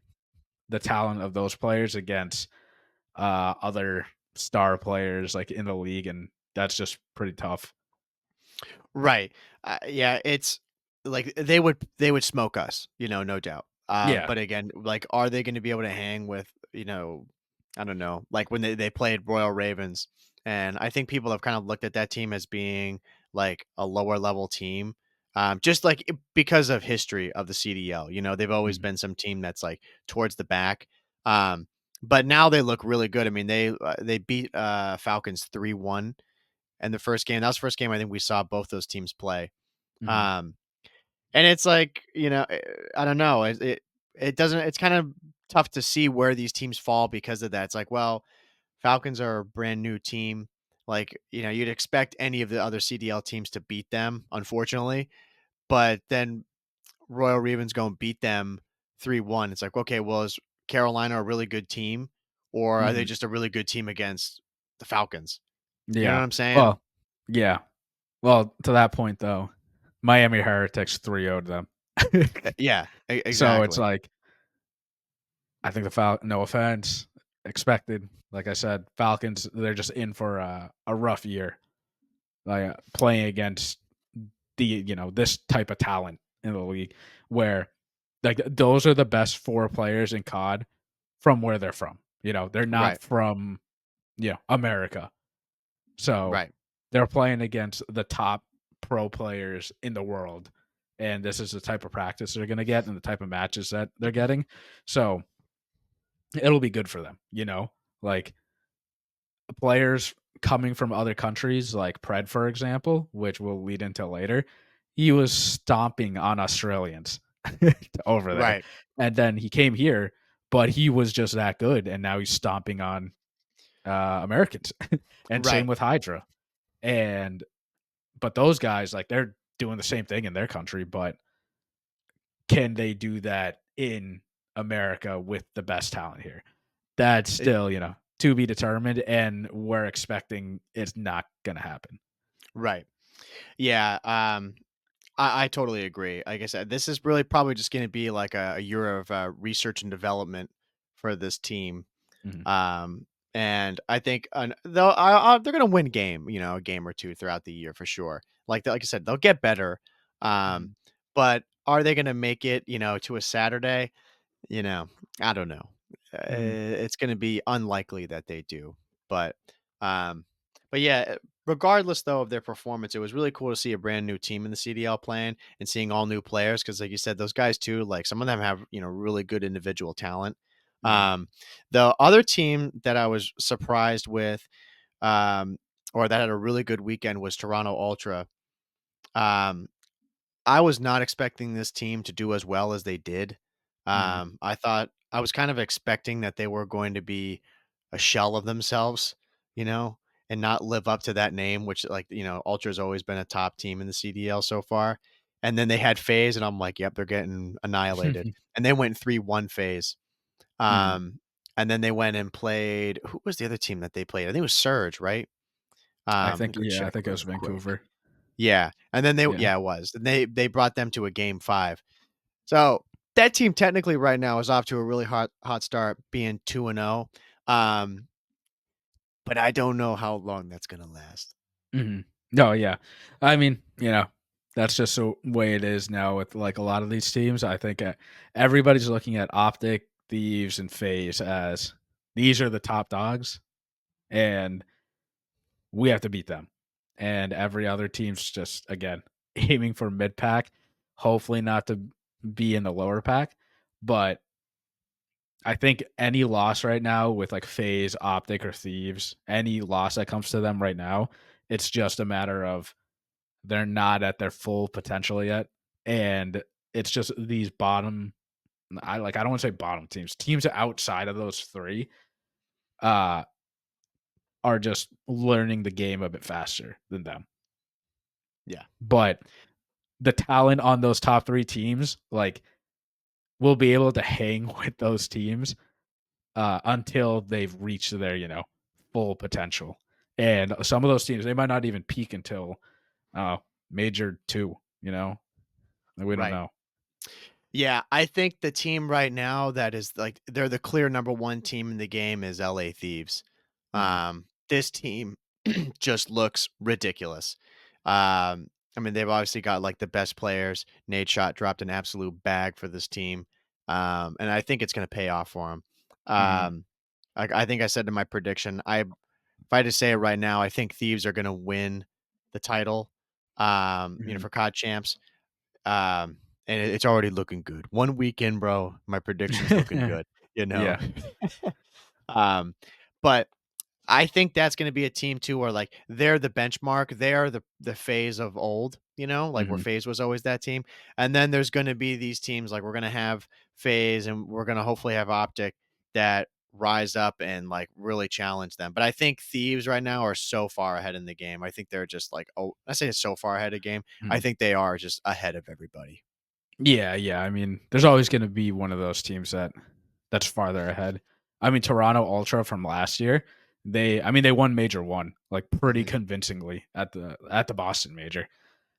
the talent of those players against other star players like in the league, and that's just pretty tough. Right. Yeah, it's like they would smoke us, no doubt. Yeah. But again, like, are they going to be able to hang with, I don't know, like when they played Royal Ravens, and I think people have kind of looked at that team as being like a lower level team, just like because of history of the CDL. They've always Mhm. been some team that's like towards the back. But now they look really good. I mean, they beat Falcons 3-1 and the first game. That was the first game I think we saw both those teams play. Mhm. Um, and it's like, I don't know. It doesn't. It's kind of tough to see where these teams fall because of that. It's like, well, Falcons are a brand new team. Like, you'd expect any of the other CDL teams to beat them, unfortunately. But then Royal Ravens go and beat them 3-1. It's like, okay, well, is Carolina a really good team, or are they Mhm. just a really good team against the Falcons? You know Yeah. what I'm saying? Well, yeah. Well, to that point though, Miami Heretics 3-0'd them. Yeah, So it's exactly. like I think the no offense, expected. Like I said, Falcons, they're just in for a rough year. Like playing against this type of talent in the league, where like those are the best four players in COD from where they're from. They're not Right, from America, so right, they're playing against the top pro players in the world, and this is the type of practice they're going to get and the type of matches that they're getting. So it'll be good for them. Like players coming from other countries, like Pred, for example, which we'll lead into later, he was stomping on Australians over there. right, And then he came here, but he was just that good. And now he's stomping on Americans. And same right, with Hydra. And, but those guys, like, they're doing the same thing in their country, but can they do that in America with the best talent here? That's eh, still, to be determined, and we're expecting it's not gonna happen. right. Yeah, I totally agree. Like I said, this is really probably just going to be like a year of research and development for this team. Mhm, Um, and I think they're going to win a game or two throughout the year for sure. Like I said, they'll get better. Um, mhm, but are they going to make it, to a Saturday? You know, I don't know. mhm, It's gonna be unlikely that they do, but, um, but yeah, regardless though of their performance, it was really cool to see a brand new team in the CDL playing and seeing all new players because, like you said, those guys too, like some of them have really good individual talent. mhm, Um, the other team that I was surprised with, um, or that had a really good weekend was Toronto Ultra. Um, I was not expecting this team to do as well as they did. mhm, I thought I was kind of expecting that they were going to be a shell of themselves, you know, and not live up to that name, which like, Ultra's always been a top team in the CDL so far. And then they had FaZe and I'm like, yep, they're getting annihilated. And they went 3-1 FaZe. mhm. Um, and then they went and played who was the other team that they played? I think it was Surge, right? Let me I check think it was real quick. Vancouver. Yeah, and then Yeah. it was. And they brought them to a game 5. So, that team technically right now is off to a really hot start being 2-0, um, but I don't know how long that's gonna last. Mhm. No, yeah. I mean, that's just the way it is now with, like, a lot of these teams. I think, everybody's looking at OpTic, Thieves, and FaZe as these are the top dogs, and we have to beat them. And every other team's just, again, aiming for mid pack, hopefully not to be in the lower pack. But I think any loss right now with like FaZe, OpTic, or Thieves, any loss that comes to them right now, it's just a matter of they're not at their full potential yet, and it's just these bottom. I don't want to say bottom teams. Teams outside of those three uh, are just learning the game a bit faster than them. Yeah. But the talent on those top three teams, like, will be able to hang with those teams until they've reached their, full potential. And some of those teams, they might not even peak until major two, like, we don't Right. know. Yeah, I think the team right now that is like they're the clear number 1 team in the game is LA Thieves. Mm, This team just looks ridiculous. I mean, they've obviously got like the best players. Nate Shot dropped an absolute bag for this team. And I think it's going to pay off for him. mhm, I think I said in my prediction, if I had to say it right now, I think Thieves are going to win the title. mhm. For COD champs. Um, and it's already looking good. 1 weekend, bro, my prediction's looking good, you know? Yeah. Um, but I think that's gonna be a team too where, like, they're the benchmark, they are the phase of old, like, where Mhm, phase was always that team, and then there's gonna be these teams, like, we're gonna have phase, and we're gonna hopefully have optic that rise up and, like, really challenge them, but I think thieves right now are so far ahead in the game. I think they're just, like, oh, I say it's so far ahead of game. I mhm. think they are just ahead of everybody. Yeah, yeah. I mean, there's always going to be one of those teams that's farther ahead. I mean, Toronto Ultra from last year, they won Major One like pretty Mhm. convincingly at the Boston Major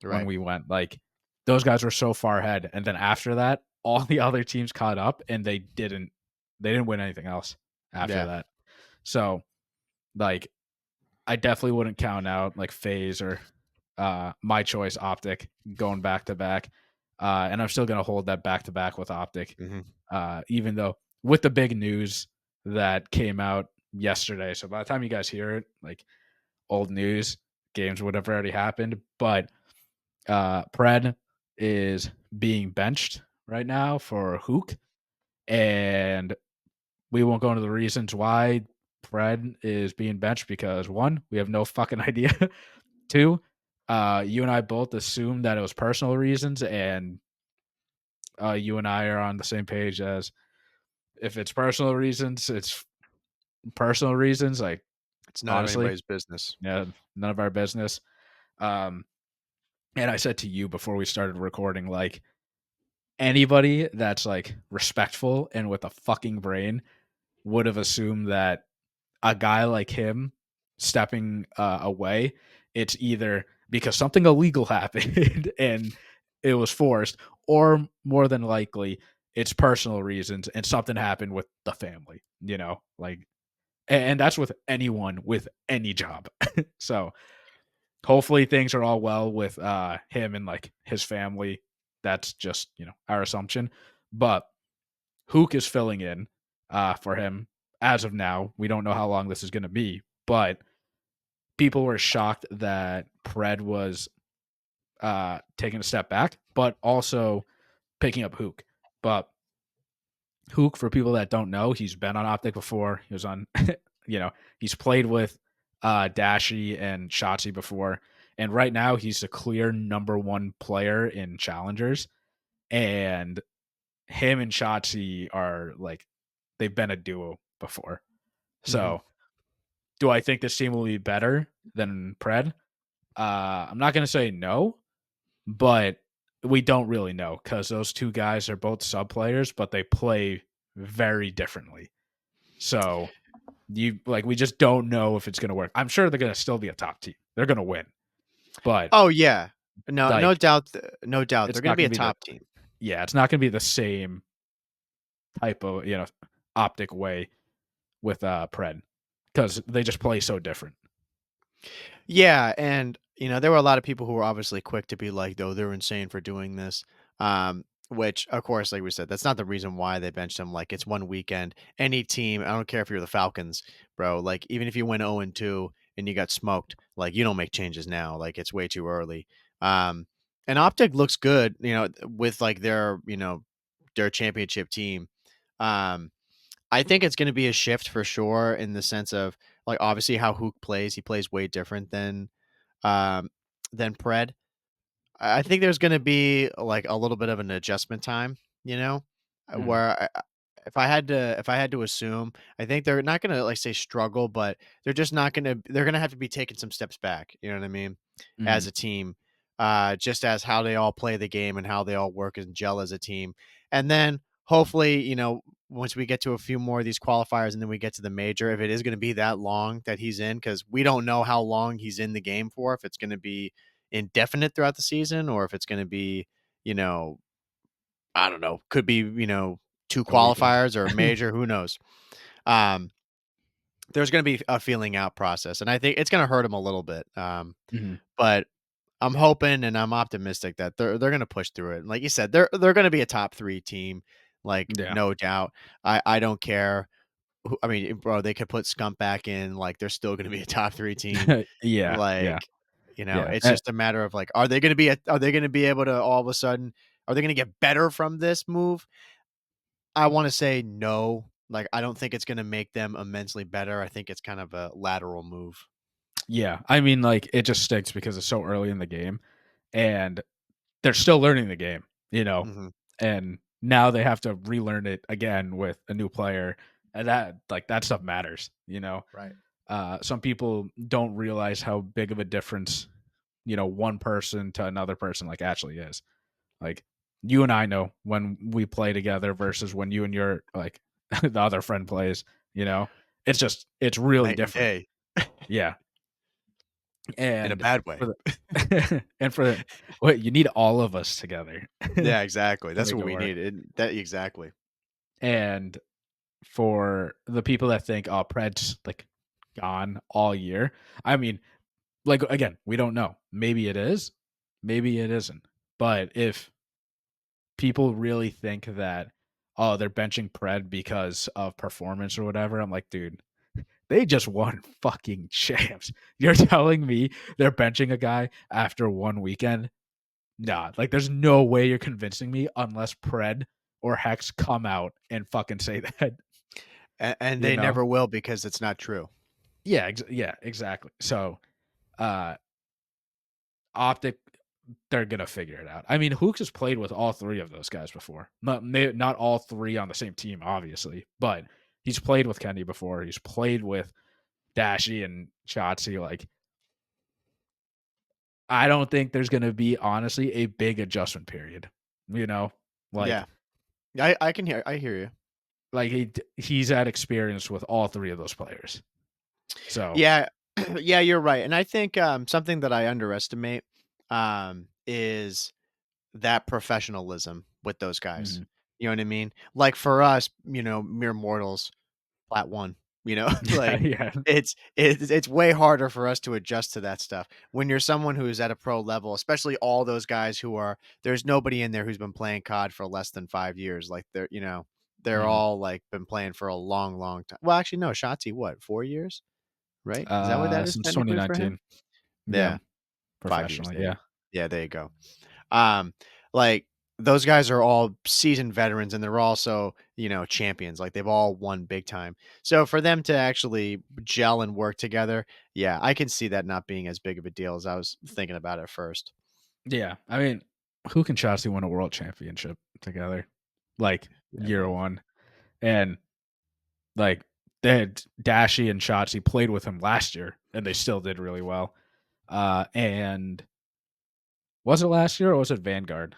when Right. we went. Like, those guys were so far ahead, and then after that, all the other teams caught up, and they didn't win anything else after Yeah. that. So, like, I definitely wouldn't count out like Phase or my choice Optic going back to back. And I'm still gonna hold that back to back with Optic, Mhm. even though with the big news that came out yesterday. So by the time you guys hear it, like, old news, games would have already happened. But Pred is being benched right now for Hook, and we won't go into the reasons why Pred is being benched because one, we have no fucking idea. Two, you and I both assumed that it was personal reasons, and you and I are on the same page as if it's personal reasons, it's personal reasons. Like, It's none of honestly, anybody's business. yeah, none of our business. Um, and I said to you before we started recording, like, anybody that's like respectful and with a fucking brain would have assumed that a guy like him stepping away, it's either because something illegal happened and it was forced, or more than likely, it's personal reasons and something happened with the family, like, and that's with anyone with any job. So hopefully things are all well with him and like his family. That's just, our assumption. But Hook is filling in for him as of now. We don't know how long this is going to be, but people were shocked that Pred was taking a step back, but also picking up Hook. But Hook, for people that don't know, he's been on Optic before. He was on, he's played with Dashi and Shotzi before. And right now, he's the clear number one player in challengers. And him and Shotzi are like, they've been a duo before. Mhm. So, do I think this team will be better than Pred? I'm not going to say no, but we don't really know because those two guys are both sub players, but they play very differently. So, we just don't know if it's going to work. I'm sure they're going to still be a top team. They're going to win, but Oh, yeah. No like, doubt no doubt. They're it's gonna not be going a to be top team. it's not going to be the same type of optic way with Pred because they just play so different. Yeah, and, there were a lot of people who were obviously quick to be like, "Though they're insane for doing this." Which, of course, like we said, that's not the reason why they benched him. Like, it's 1 weekend. Any team, I don't care if you're the Falcons, bro, like, even if you went 0-2 and you got smoked, like, you don't make changes now, like, it's way too early. Um, and Optic looks good, with, like, their championship team. Um I think it's gonna be a shift for sure in the sense of, like, obviously how Hook plays, he plays way different um, than Pred. I think there's gonna be, like, a little bit of an adjustment time, you know, Mhm, where if I had to assume, I think they're not gonna, like, say struggle, but they're gonna have to be taking some steps back, you know what I mean, as mhm, a team, just as how they all play the game and how they all work and gel as a team. And then hopefully, once we get to a few more of these qualifiers and then we get to the major, if it is gonna be that long that he's in, because we don't know how long he's in the game for, if it's gonna be indefinite throughout the season or if it's going to be, you know, I don't know, could be, two a weekend. qualifiers or a major, who knows. Um, there's going to be a feeling out process, and I think it's going to hurt him a little bit. Mhm, But I'm hoping and I'm optimistic that they're going to push through it. And like you said, they're going to be a top 3 team, like yeah. no doubt. I don't care. I mean, bro, they could put Scump back in, like they're still going to be a top 3 team. Yeah, yeah, Like, yeah, it's just a matter of like, are they gonna be able to all of a sudden are they gonna get better from this move? I wanna say no. Like, I don't think it's gonna make them immensely better. I think it's kind of a lateral move. yeah. I mean, like, it just stinks because it's so early in the game, and they're still learning the game, you know? Mhm. And now they have to relearn it again with a new player, and that stuff matters, you know? Right. Some people don't realize how big of a difference, one person to another person, like, actually is. Like, you and I know when we play together versus when you and your, like, the other friend plays, you know? It's really Night and different. day Yeah, in a and bad for way. the and for the what you need all of us together to Yeah, exactly. That's make what it we work. need. That exactly. And for the people that think, "Oh, Pred's, like, gone all year," I mean, like, again, we don't know. Maybe it is, maybe it isn't. But if people really think that, "Oh, they're benching Pred because of performance or whatever," I'm like, "Dude, they just won fucking champs. You're telling me they're benching a guy after 1 weekend? Nah, like, there's no way you're convincing me unless Pred or Hex come out and fucking say that, And you they know?" never will because it's not true. Yeah, exactly. So, uh, OpTic, they're gonna figure it out. I mean, Hooks has played with all 3 of those guys before. Not all 3 on the same team, obviously, but he's played with Kenny before. He's played with Dashy and Shotzi. Like, I don't think there's gonna be, honestly, a big adjustment period, you know? Yeah. Like I hear you. he's had experience with all 3 of those players. So Yeah. Yeah, you're right. And I think something that I underestimate is that professionalism with those guys. mhm. You know what I mean? Like for us, mere mortals, plat one, Yeah, like yeah. it's way harder for us to adjust to that stuff. When you're someone who's at a pro level, especially all those guys there's nobody in there who's been playing COD for less than 5 years. Like they're Mhm. all like been playing for a long, long time. Well, actually, no, Shotzi, what, 4 years? Right? Is that what that is Since technically for him? 2019. Yeah, Yeah, 5 years. professionally, There you yeah. go. Yeah, there you go. Um, like those guys are all seasoned veterans and they're also, champions. Like they've all won big time. So for them to actually gel and work together, yeah, I can see that not being as big of a deal as I was thinking about at first. Yeah, I mean, who can Chelsea win a world championship together? Like, Yeah, year bro. 1, and, like, they had Dashy and Shotzi played with him last year, and they still did really well. And was it last year or was it Vanguard?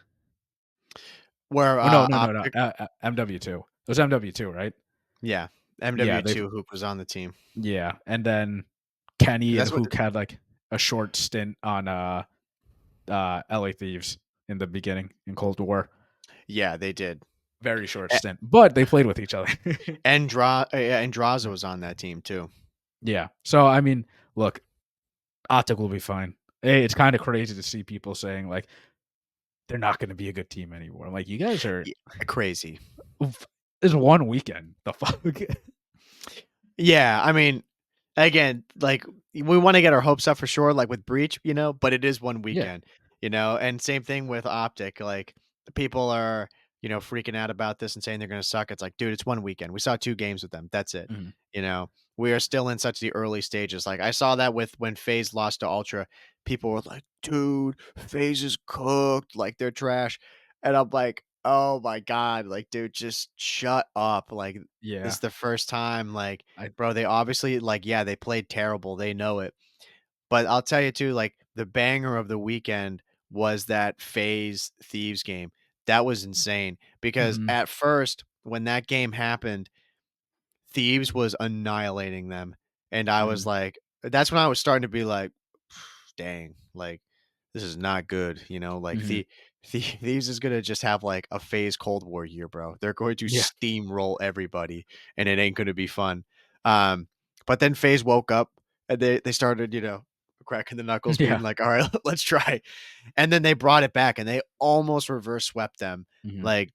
Where Oh, no, no, no, no, Optic, MW2. It was MW2, right? yeah, Yeah, they've MW2 Hoop was on the team. yeah, and then Kenny and That's what Hook had, like, a short stint on, LA Thieves in the beginning in Cold War. yeah, they did. Very short A- stint, but they played with each other. Yeah, and Draza was on that team too. Yeah. So, I mean, look, OpTic will be fine. It's kinda crazy to see people saying, like, they're not gonna be a good team anymore. I'm like, you guys are Yeah, crazy. oof, it's 1 weekend. The fuck? Yeah, I mean, again, like we want to get our hopes up for sure, like with Breach, but it is one Yeah. weekend, and same thing with Optic. Like people are, freaking out about this and saying they're gonna suck. It's like, dude, it's one weekend. We saw 2 games with them. That's it. Mhm. You know? We are still in such the early stages. Like, I saw that with when FaZe lost to Ultra. People were like, "Dude, FaZe is cooked. Like, they're trash." And I'm like, "Oh my god. Like, dude, just shut up. Like, this Yeah. is the first time, like, I bro, they obviously like, yeah, they played terrible. They know it." But I'll tell you too, like, the banger of the weekend was that FaZe Thieves game. That was insane because Mhm. at first, when that game happened, Thieves was annihilating them, and I was Mhm. like that's when I was starting to be like, "Dang, like, this is not good," like, Mhm. Thieves is gonna just have, like, a FaZe Cold War year, bro. They're going to Yeah. steamroll everybody, and it ain't gonna be fun. Um, but then FaZe woke up, and they started, cracking the knuckles, being Yeah. like, "Alright, let's try." And then they brought it back, and they almost reverse swept them, Mhm. like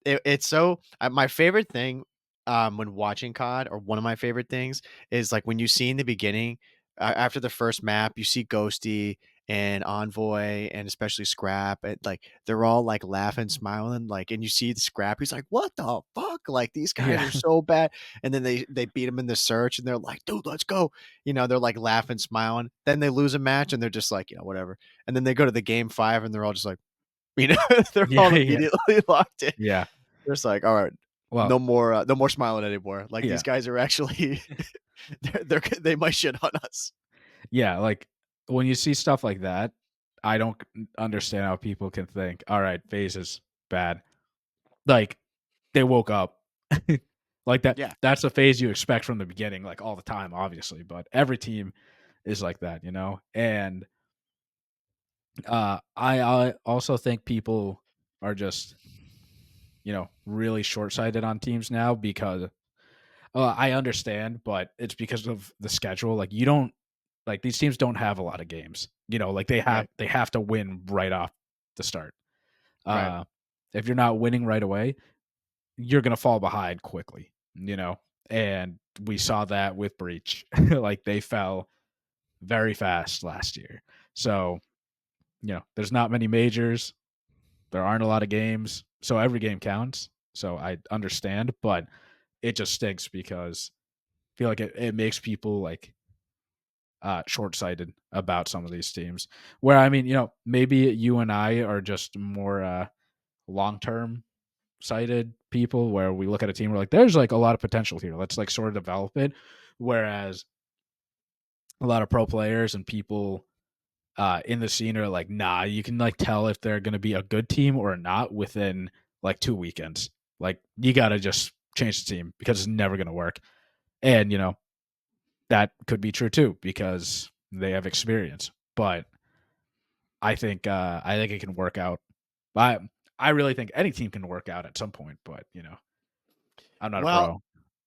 it's so my favorite thing, when watching COD, or one of my favorite things, is, like, when you see in the beginning, after the first map, you see Ghosty and Envoy and especially Scrap, and, like, they're all, like, laughing, smiling, like, and you see the Scrap, he's like, "What the fuck? Like, these guys Yeah. are so bad." And then they beat him in the search, and they're like, "Dude, let's go." They're, like, laughing, smiling. Then they lose a match, and they're just like, "Whatever." And then they go to the game 5, and they're all just like, you know, they're Yeah, all yeah. immediately locked in. Yeah. Just like, "Alright, Well, no more smiling anymore." Like, these yeah. guys are actually they might shit on us. Yeah, like, when you see stuff like that, I don't understand how people can think, "Alright, FaZe is bad." Like, they woke up. Like, Yeah, that's a phase you expect from the beginning, like, all the time, obviously, but every team is like that, And, I also think people are just, really short-sighted on teams now because I understand, but it's because of the schedule, like, you don't like, these teams don't have a lot of games, like, right, they have to win right off the start. right. Uh, if you're not winning right away, you're gonna fall behind quickly, And we saw that with Breach. Like, they fell very fast last year. So, there's not many majors, there aren't a lot of games, so every game counts. So I understand, but it just stinks because I feel like it makes people, like, short-sighted about some of these teams. Where, I mean, maybe you and I are just more, long-term sighted people where we look at a team, we're like, "There's, like, a lot of potential here. Let's, like, sort of develop it." Whereas a lot of pro players and people, in the scene are like, "Nah, you can, like, tell if they're gonna be a good team or not within, like, 2 weekends. Like, you gotta just change the team because it's never gonna work." And, that could be true too because they have experience. But I think it can work out. I I really think any team can work out at some point, but, I'm not a Well, pro.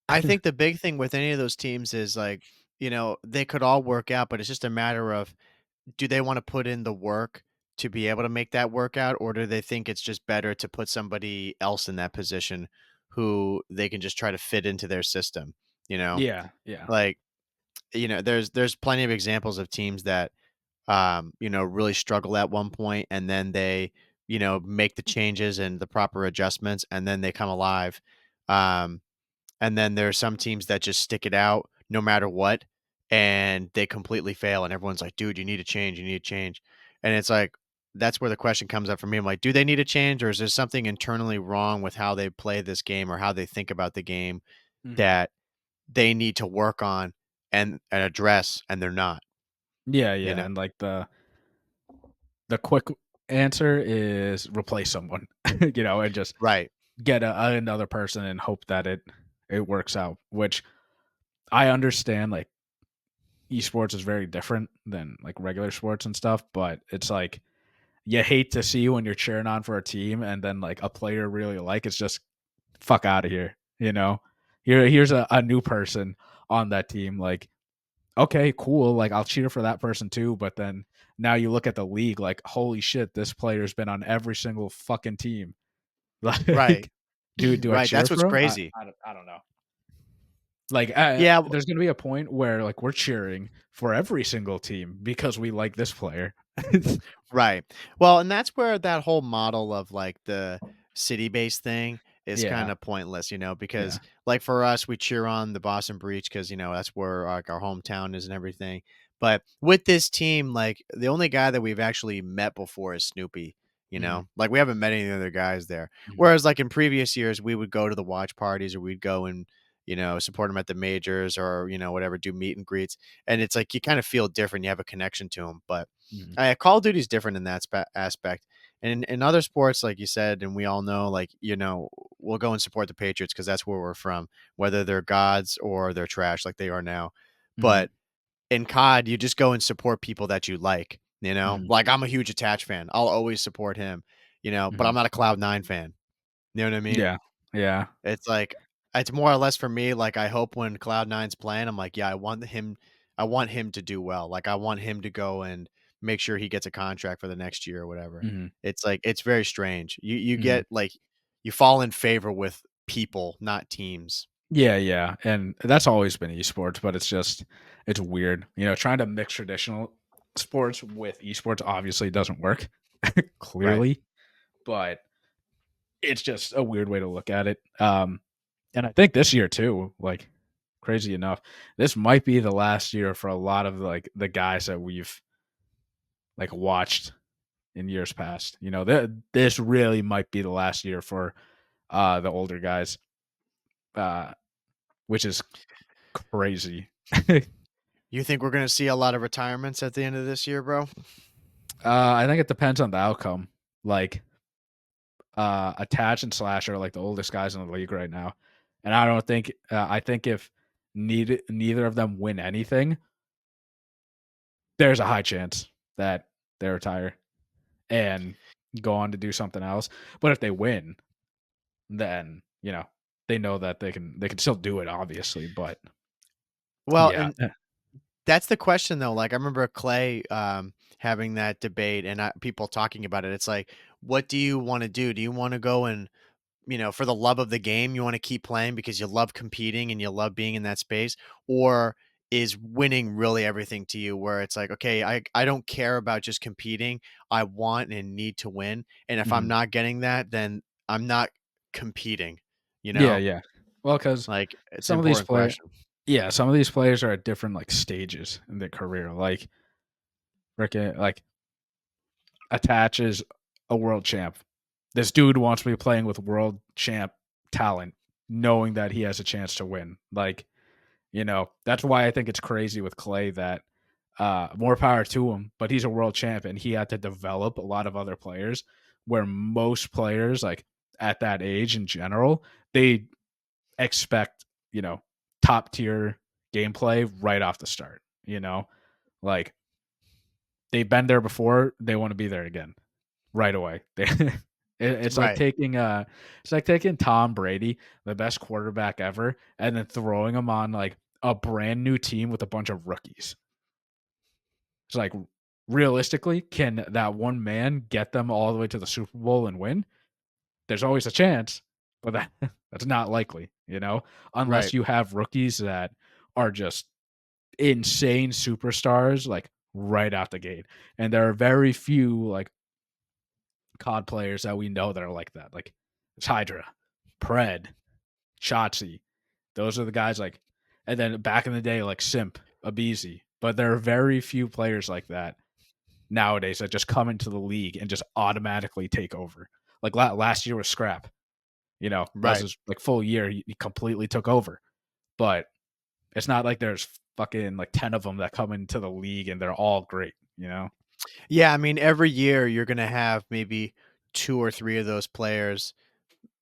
I think the big thing with any of those teams is, like, they could all work out, but it's just a matter of, do they wanna put in the work to be able to make that work out, or do they think it's just better to put somebody else in that position who they can just try to fit into their system, you know? Yeah, yeah. Like, there's plenty of examples of teams that, really struggle at one point, and then they, make the changes and the proper adjustments, and then they come alive. Um, and then there are some teams that just stick it out no matter what, and they completely fail, and everyone's like, "Dude, you need to change, you need to change." And it's like, that's where the question comes up for me. I'm like, do they need a change, or is there something internally wrong with how they play this game or how they think about the game Mhm. that they need to work on and address, and they're not, Yeah, you yeah, know? and, like, the quick answer is replace someone, and just Right. get another person and hope that it works out, which I understand, like, esports is very different than, like, regular sports and stuff, but it's like, you hate to see when you're cheering on for a team and then, like, a player really like it's just fuck out of here, here's a new person on that team, like, okay, cool, like, I'll cheer for that person too, but then now you look at the league, like, holy shit, this player's been on every single fucking team. Right. Like, do I Right, cheer that's what's for him? crazy. I don't know. Like, Yeah, there's gonna be a point where, like, we're cheering for every single team because we like this player. right. Well, and that's where that whole model of, like, the city-based thing is Yeah, kinda pointless, yeah. because, like, for us, we cheer on the Boston Breach because that's where, like, our hometown is and everything, but with this team, like, the only guy that we've actually met before is Snoopy, Mhm, Like, we haven't met any of the other guys there, mhm, whereas, like, in previous years, we would go to the watch parties or we'd go and, support them at the majors or, whatever, do meet and greets, and it's like you kinda feel different, you have a connection to them. But, mhm, Call of Duty is different in that aspect. And in other sports, like you said, and we all know, like, we'll go and support the Patriots because that's where we're from, whether they're gods or they're trash like they are now. mhm, But in COD, you just go and support people that you like, mhm, Like, I'm a huge Attach fan. I'll always support him, but I'm mhm. not a Cloud9 fan. You know what I mean? Yeah, yeah, It's like it's more or less for me, like, I hope when Cloud9's playing, I'm like, "Yeah, I want him to do well." Like, I want him to go and make sure he gets a contract for the next year or whatever. mhm, It's like it's very strange. You mhm. get, like you fall in favor with people, not teams. Yeah, yeah, and that's always been esports, but it's weird, trying to mix traditional sports with esports obviously doesn't work, Right. clearly, but it's just a weird way to look at it, and I think this year too, like, crazy enough, this might be the last year for a lot of, like, the guys that we've, like, watched in years past, this really might be the last year for, the older guys, uh, which is crazy. You think we're gonna see a lot of retirements at the end of this year, bro? I think it depends on the outcome. Like, Attach and Slash are like the oldest guys in the league right now, and I don't think I think if neither of them win anything, there's a high chance that they retire and go on to do something else. But if they win, then they know that they can still do it, obviously. But Well, yeah, and that's the question though. Like, I remember Clay having that debate and people talking about it. It's like, what do you want to do? Do you want to go and for the love of the game, you want to keep playing because you love competing and you love being in that space? Or is winning really everything to you where it's like, okay, I don't care about just competing. I want and need to win. And if I'm mhm. not getting that, then I'm not competing, you Yeah, know? yeah. Well, because Like, it's an some of these important players, question. yeah, some of these players are at different like stages in their career. Like, like Attach is a world champ. This dude wants to be playing with world champ talent, knowing that he has a chance to win. Like, that's why I think it's crazy with Clay that more power to him, but he's a world champ and he had to develop a lot of other players where most players, like at that age in general, they expect, top tier gameplay right off the start, like they've been there before, they want to be there again right away. It's like Right. taking Tom Brady, the best quarterback ever, and then throwing him on like a brand new team with a bunch of rookies. It's like realistically, can that one man get them all the way to the Super Bowl and win? There's always a chance, but that's not likely, unless Right. you have rookies that are just insane superstars like right out the gate. And there are very few like COD players that we know that are like that. Like it's Hydra, Pred, Shotzi. Those are the guys like, and then back in the day, like Simp, Abizi. But there are very few players like that nowadays that just come into the league and just automatically take over. Like last year was Scrap. That was Right. his like full year. He completely took over. But it's not like there's fucking like 10 of them that come into the league and they're all great. Yeah, I mean, every year you're gonna have maybe 2 or 3 of those players,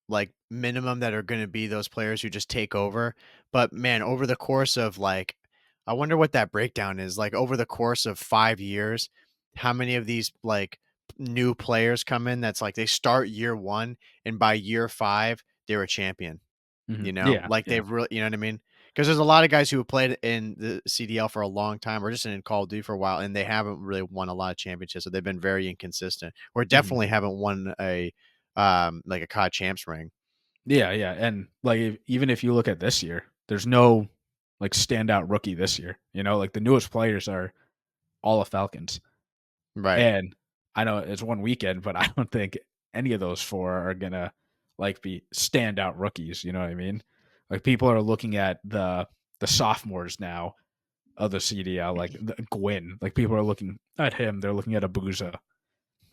like, minimum that are gonna be those players who just take over, but, man, over the course of, like I wonder what that breakdown is, like, over the course of 5 years, how many of these, like, new players come in that's like they start year 1, and by year 5, they're a champion? Yeah, Like, yeah. they've really you know what I mean? Because there's a lot of guys who have played in the CDL for a long time or just in Call of Duty for a while, and they haven't really won a lot of championships, so they've been very inconsistent, or Mhm. definitely haven't won like a COD champs ring. Yeah, yeah, and, like, even if you look at this year, there's no, like, standout rookie this year, like, the newest players are all of Falcons, Right. and I know it's one weekend, but I don't think any of those 4 are gonna. like be standout rookies. You know what I mean? Like people are looking at the sophomores now of the CDL, like Gwyn. Like people are looking at him. They're looking at Abuza.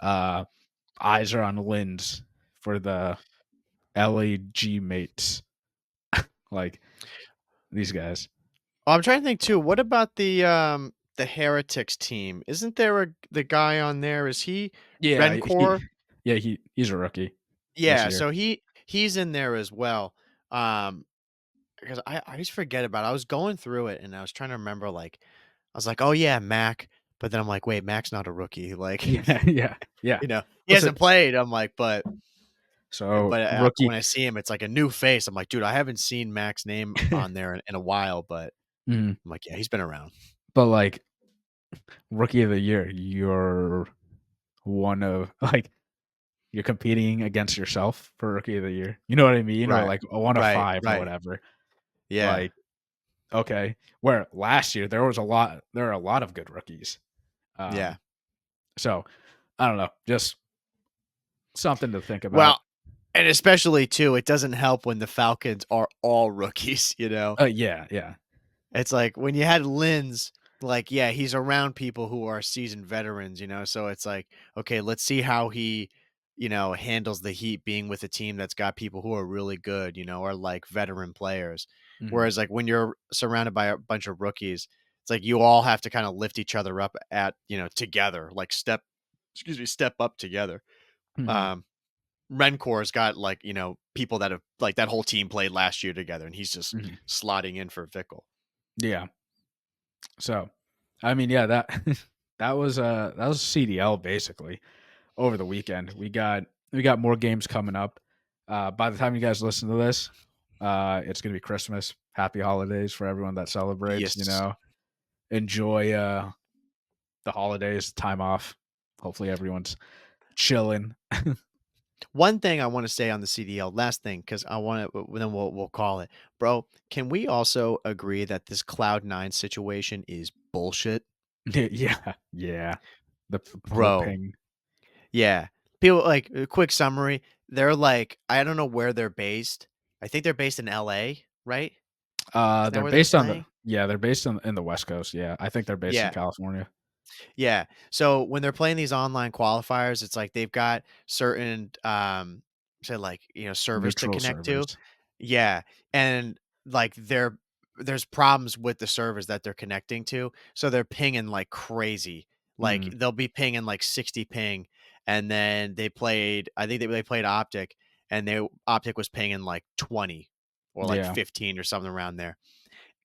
Uh, Eyes are on Linz for the LAG mates. Like these guys. Oh, I'm trying to think too. What about the Heretics team? Isn't there the guy on there? Is he Yeah, Rencor? he's a rookie this Yeah, year. so he's in there as well. Um, because I just forget about it. I was going through it and I was trying to remember like I was like, "Oh yeah, Mac." But then I'm like, "Wait, Mac's not a rookie." Like, Yeah, yeah, yeah. he What's it? hasn't played. I'm like, but So rookie. when I see him, it's like a new face. I'm like, "Dude, I haven't seen Mac's name on there in a while." But Mhm. I'm like, "Yeah, he's been around." But like rookie of the year, you're one of like you're competing against yourself for rookie of the year. You know what I mean? Or Right. like a one of Right. five or Right. whatever. Yeah. Like, okay. Where last year there are a lot of good rookies. Yeah. Um, so I don't know, just something to think about. Well, and especially too, it doesn't help when the Falcons are all rookies, you know? Yeah, yeah. It's like when you had Linz, like, yeah, he's around people who are seasoned veterans, you know? So it's like, okay, let's see how he, handles the heat being with a team that's got people who are really good, or like veteran players. Mhm, Whereas like when you're surrounded by a bunch of rookies, it's like you all have to kind of lift each other up together, like step up together. mhm, Um Rencor's got like, people that have like that whole team played last year together and he's just mhm. slotting in for Vickle. Yeah. So, I mean, yeah, that that was CDL basically over the weekend. We got more games coming up. By the time you guys listen to this, it's gonna be Christmas. Happy holidays for everyone that celebrates. You Yes. know, enjoy the holidays, time off. Hopefully, everyone's chilling. One thing I want to say on the CDL, last thing, because I want to, then we'll call it, bro. Can we also agree that this Cloud9 situation is bullshit, Yeah, yeah. The whole bro? ping. Yeah, people like a quick summary. They're like, I don't know where they're based. I think they're based in LA, right? Is that They're where they're based on the playing? yeah, they're based in the West Coast. Yeah, I think they're based in Yeah. California. Yeah. So when they're playing these online qualifiers, it's like they've got certain say like, servers to Neutral connect to. servers. Yeah. And like there's problems with the servers that they're connecting to. So they're pinging like crazy. Like Mhm. they'll be pinging like 60 ping. And then I think they played OpTic and OpTic was pinging like 20 or like Yeah. 15 or something around there,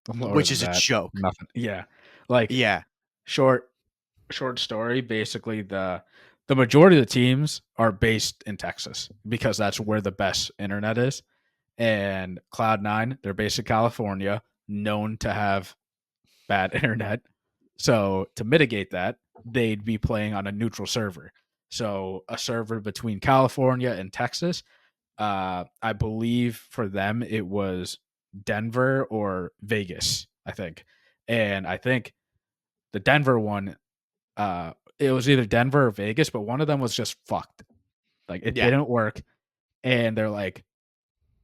Lower which than is a that, joke. nothing. Yeah. Like, Yeah. short short story, basically the majority of the teams are based in Texas because that's where the best internet is. And Cloud9, they're based in California, known to have bad internet. So to mitigate that, they'd be playing on a neutral server. So a server between California and Texas. I believe for them it was Denver or Vegas, I think. And I think the Denver one, it was either Denver or Vegas, but one of them was just fucked. Like it Yeah. didn't work. And they're like,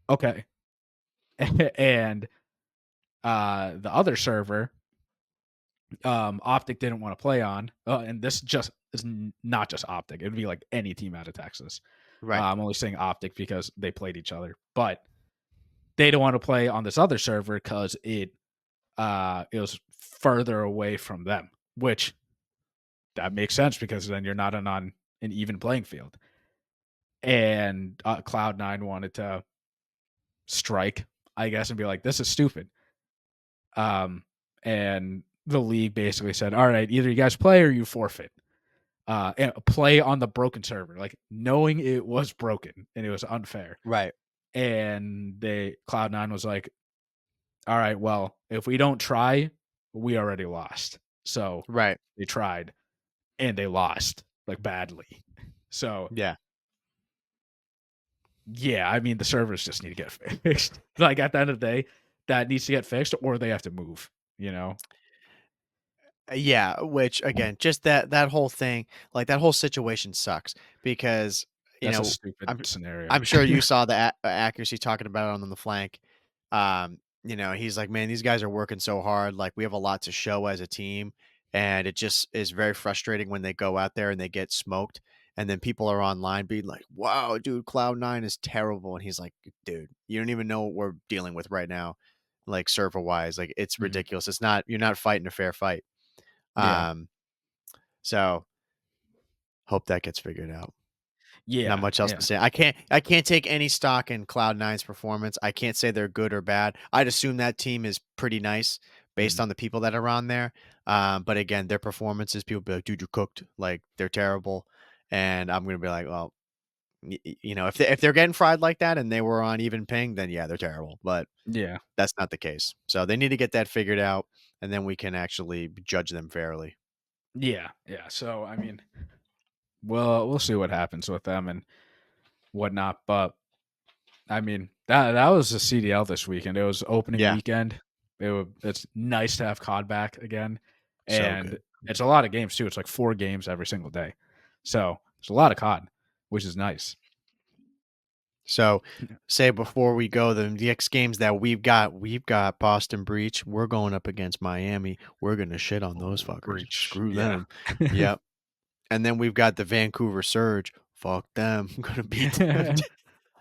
okay. And the other server, Optic didn't want to play on. And this just is not just Optic. It would be like any team out of Texas. Right. I'm only saying Optic because they played each other. But they don't want to play on this other server because it was further away from them, which that makes sense because then you're not on an even playing field. And Cloud9 wanted to strike, I guess, and be like, "This is stupid." Um, and the league basically said, "All right, either you guys play or you forfeit." And play on the broken server, like knowing it was broken and it was unfair. Right. And they Cloud9 was like, all right, well, if we don't try, we already lost. So Right. they tried and they lost like badly. So Yeah. yeah, I mean the servers just need to get fixed. Like at the end of the day, that needs to get fixed or they have to move, you know? Yeah, which again, just that whole thing, like that whole situation sucks because you That's a know, stupid I'm scenario. I'm sure you saw the accuracy talking about it on the flank. He's like, "Man, these guys are working so hard. Like, we have a lot to show as a team, and it just is very frustrating when they go out there and they get smoked, and then people are online being like, "Wow, dude, Cloud9 is terrible." And he's like, "Dude, you don't even know what we're dealing with right now, like server-wise. Like, it's Mhm. ridiculous. It's not you're not fighting a fair fight." Yeah. Um, so hope that gets figured out. Not Yeah. much else to Yeah. say. I can't take any stock in Cloud9's performance. I can't say they're good or bad. I'd assume that team is pretty nice based Mhm. on the people that are on there. But again, their performances, people be like, "Dude, you're cooked." Like they're terrible, and I'm gonna be like, "Well, if they're getting fried like that and they were on even ping, then yeah, they're terrible." But Yeah. that's not the case. So they need to get that figured out, and then we can actually judge them fairly. Yeah. Yeah. So I mean, we'll see what happens with them and whatnot. But I mean, that was the CDL this weekend. It was opening Yeah, weekend. It's nice to have COD back again, so and good. it's a lot of games too. It's like 4 games every single day, so it's a lot of COD, which is nice. So, say before we go, the next games that we've got Boston Breach. We're going up against Miami. We're gonna shit on those Ooh, fuckers. breach, Screw yeah, them. Yep. And then we've got the Vancouver Surge. Fuck them. I'm gonna beat them.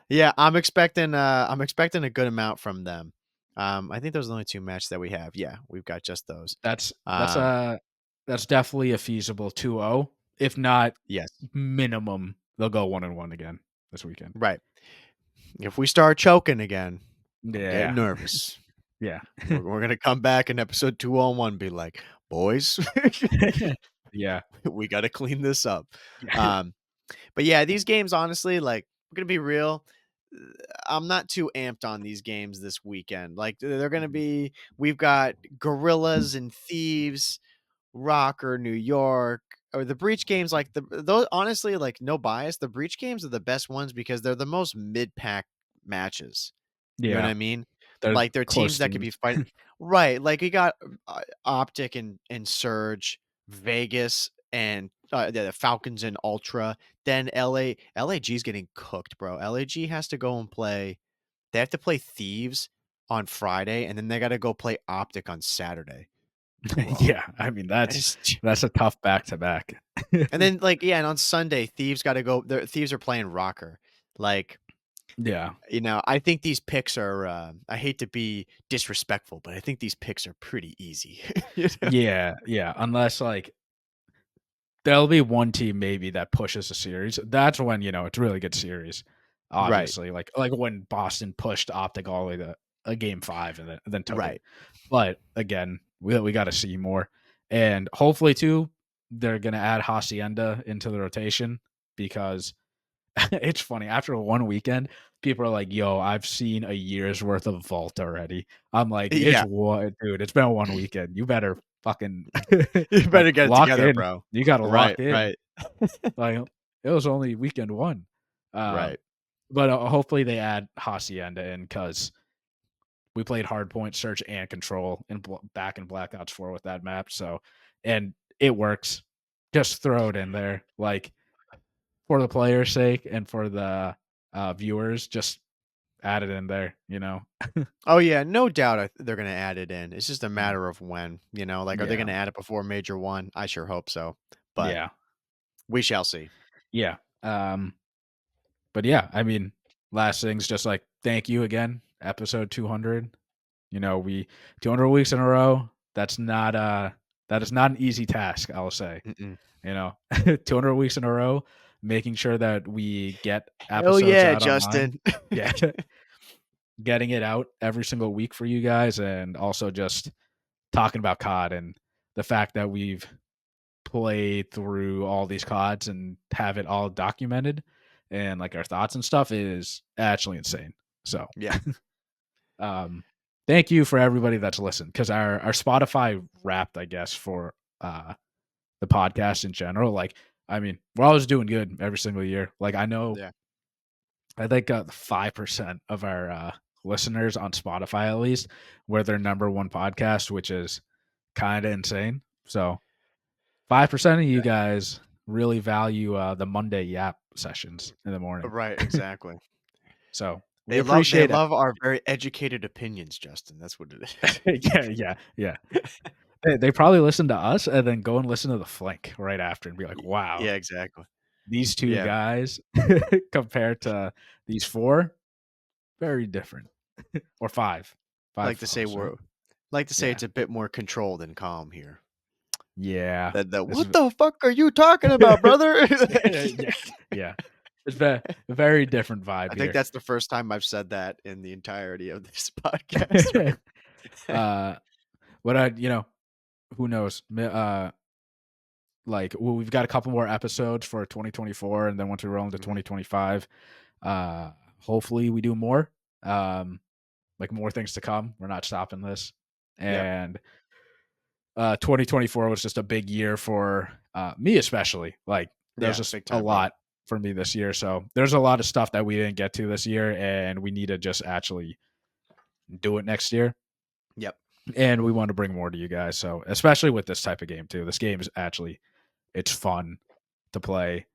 Yeah, I'm expecting a good amount from them. I think those are the only two matches that we have. Yeah, we've got just those. that's that's Um, a that's definitely a feasible 2-0. If not yes, minimum, they'll go 1-1 again this weekend. right. If we start choking again, I'm getting Yeah, nervous. yeah, We're gonna come back in episode 201, be like, boys, yeah, we got to clean this up. yeah. Um, but yeah, these games, honestly, like, we're gonna be real. I'm not too amped on these games this weekend. Like, they're gonna Mhm. be. We've got Gorillas and Thieves, Rocker, New York, or the Breach games. Like those, honestly, like no bias, the Breach games are the best ones because they're the most mid pack matches. You know what Yeah, I mean? they're Like, they're close teams that could teams. be fighting. Right, like, we got, OpTic and Surge, Vegas, and, the Falcons and Ultra, then LAG's getting cooked, bro. LAG has to go and play they have to play Thieves on Friday, and then they gotta go play OpTic on Saturday. Bro, Yeah, I mean, that's it's that's a tough back to back. and then, like, yeah, and on Sunday, Thieves gotta go Thieves are playing Rocker. Like, Yeah. I think these picks are, I hate to be disrespectful, but I think these picks are pretty easy. You know? Yeah, yeah, unless, like, there'll be one team maybe that pushes a series. That's when, it's really good series, Right, obviously, like when Boston pushed OpTic all the way to a game 5 and then took it. right. But, again, we gotta see more, and hopefully too, they're gonna add Hacienda into the rotation because it's funny. After one weekend, people are like, "Yo, I've seen a year's worth of Vault already." I'm like, "It's Yeah. what, dude? It's been one weekend. You better fucking You like better get it lock together, in. bro. You got to Right, lock in." right, Like it was only weekend one, um, right. but hopefully they add Hacienda in because we played Hardpoint, Search, and Control in back in Blackouts 4 with that map. So, and it works. Just throw it in there, like for the player's sake and for the viewers. Just add it in there. Oh, yeah, no doubt they're gonna add it in. It's just a Mhm. matter of when, like, are they Yeah, gonna add it before Major 1? I sure hope so, but yeah, we shall see. yeah. But yeah, I mean, last things, just like thank you again, episode 200. We 200 weeks in a row. That is not an easy task, I'll say. Mm-mm. 200 weeks in a row, making sure that we get Hell episodes yeah, out on time. Justin. Yeah, getting it out every single week for you guys, and also just talking about COD and the fact that we've played through all these CODs and have it all documented and like our thoughts and stuff is actually insane. So, Yeah, um, thank you for everybody that's listened because our Spotify wrapped, I guess, for the podcast in general. Like, I mean, we're always doing good every single year. Like, yeah. I think 5% of our listeners on Spotify, at least, were their number one podcast, which is kind of insane. So, 5% of you guys really value the Monday Yap sessions in the morning. Right, exactly. So we They appreciate it. love our very educated opinions, Justin. That's what it is. Yeah. They probably listen to us and then go and listen to the flank right after and be like, wow, Yeah, exactly. these two Yeah, guys compared to these four, very different. Or five. Five like to say hosts, right? Yeah. it's a bit more controlled and calm here. Yeah. That This "What is the fuck are you talking about, brother?" yeah. Yeah. It's a very different vibe I think here. that's the first time I've said that in the entirety of this podcast, right? uh, what who knows? Like we've got a couple more episodes for 2024, and then once we roll into Mhm. 2025, uh, hopefully we do more. Like more things to come. We're not stopping this, Yep. and 2024 was just a big year for me, especially. Like there's Yeah, just big a time, bro. lot for me this year, so there's a lot of stuff that we didn't get to this year, and we need to just actually do it next year. Yep. And we want to bring more to you guys. So especially with this type of game too. This game is actually it's fun to play.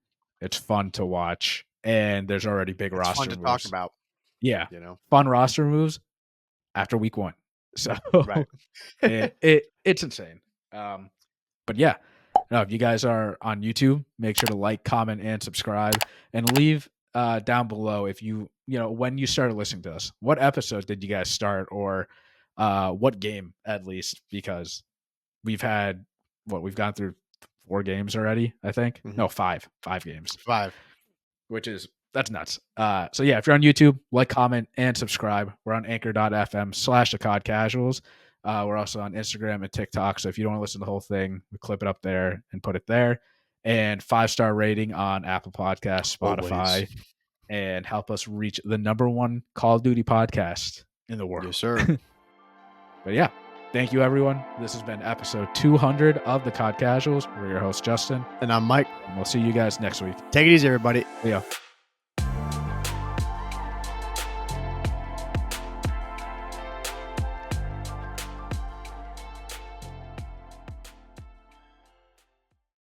It's fun to watch. And there's already big It's fun roster to talk moves. about, Yeah. you know? Fun roster moves after week one. So Right. it's insane. But yeah. No, if you guys are on YouTube, make sure to like, comment, and subscribe, and leave down below if when you started listening to us. What episode did you guys start, or what game at least? Because we've gone through 4 games already. I think no, Mhm. 5 games, 5. which is that's nuts. So yeah, if you're on YouTube, like, comment, and subscribe. We're on anchor.fm/the COD Casuals. We're also on Instagram and TikTok. So if you don't want to listen to the whole thing, we clip it up there and put it there. And 5-star rating on Apple Podcasts, Always. Spotify, and help us reach the #1 Call of Duty podcast in the Yes, world. sir. But yeah, thank you everyone. This has been episode 200 of the COD Casuals. We're your host, Justin, And I'm Mike. and we'll see you guys next week. Take it easy, everybody. See ya.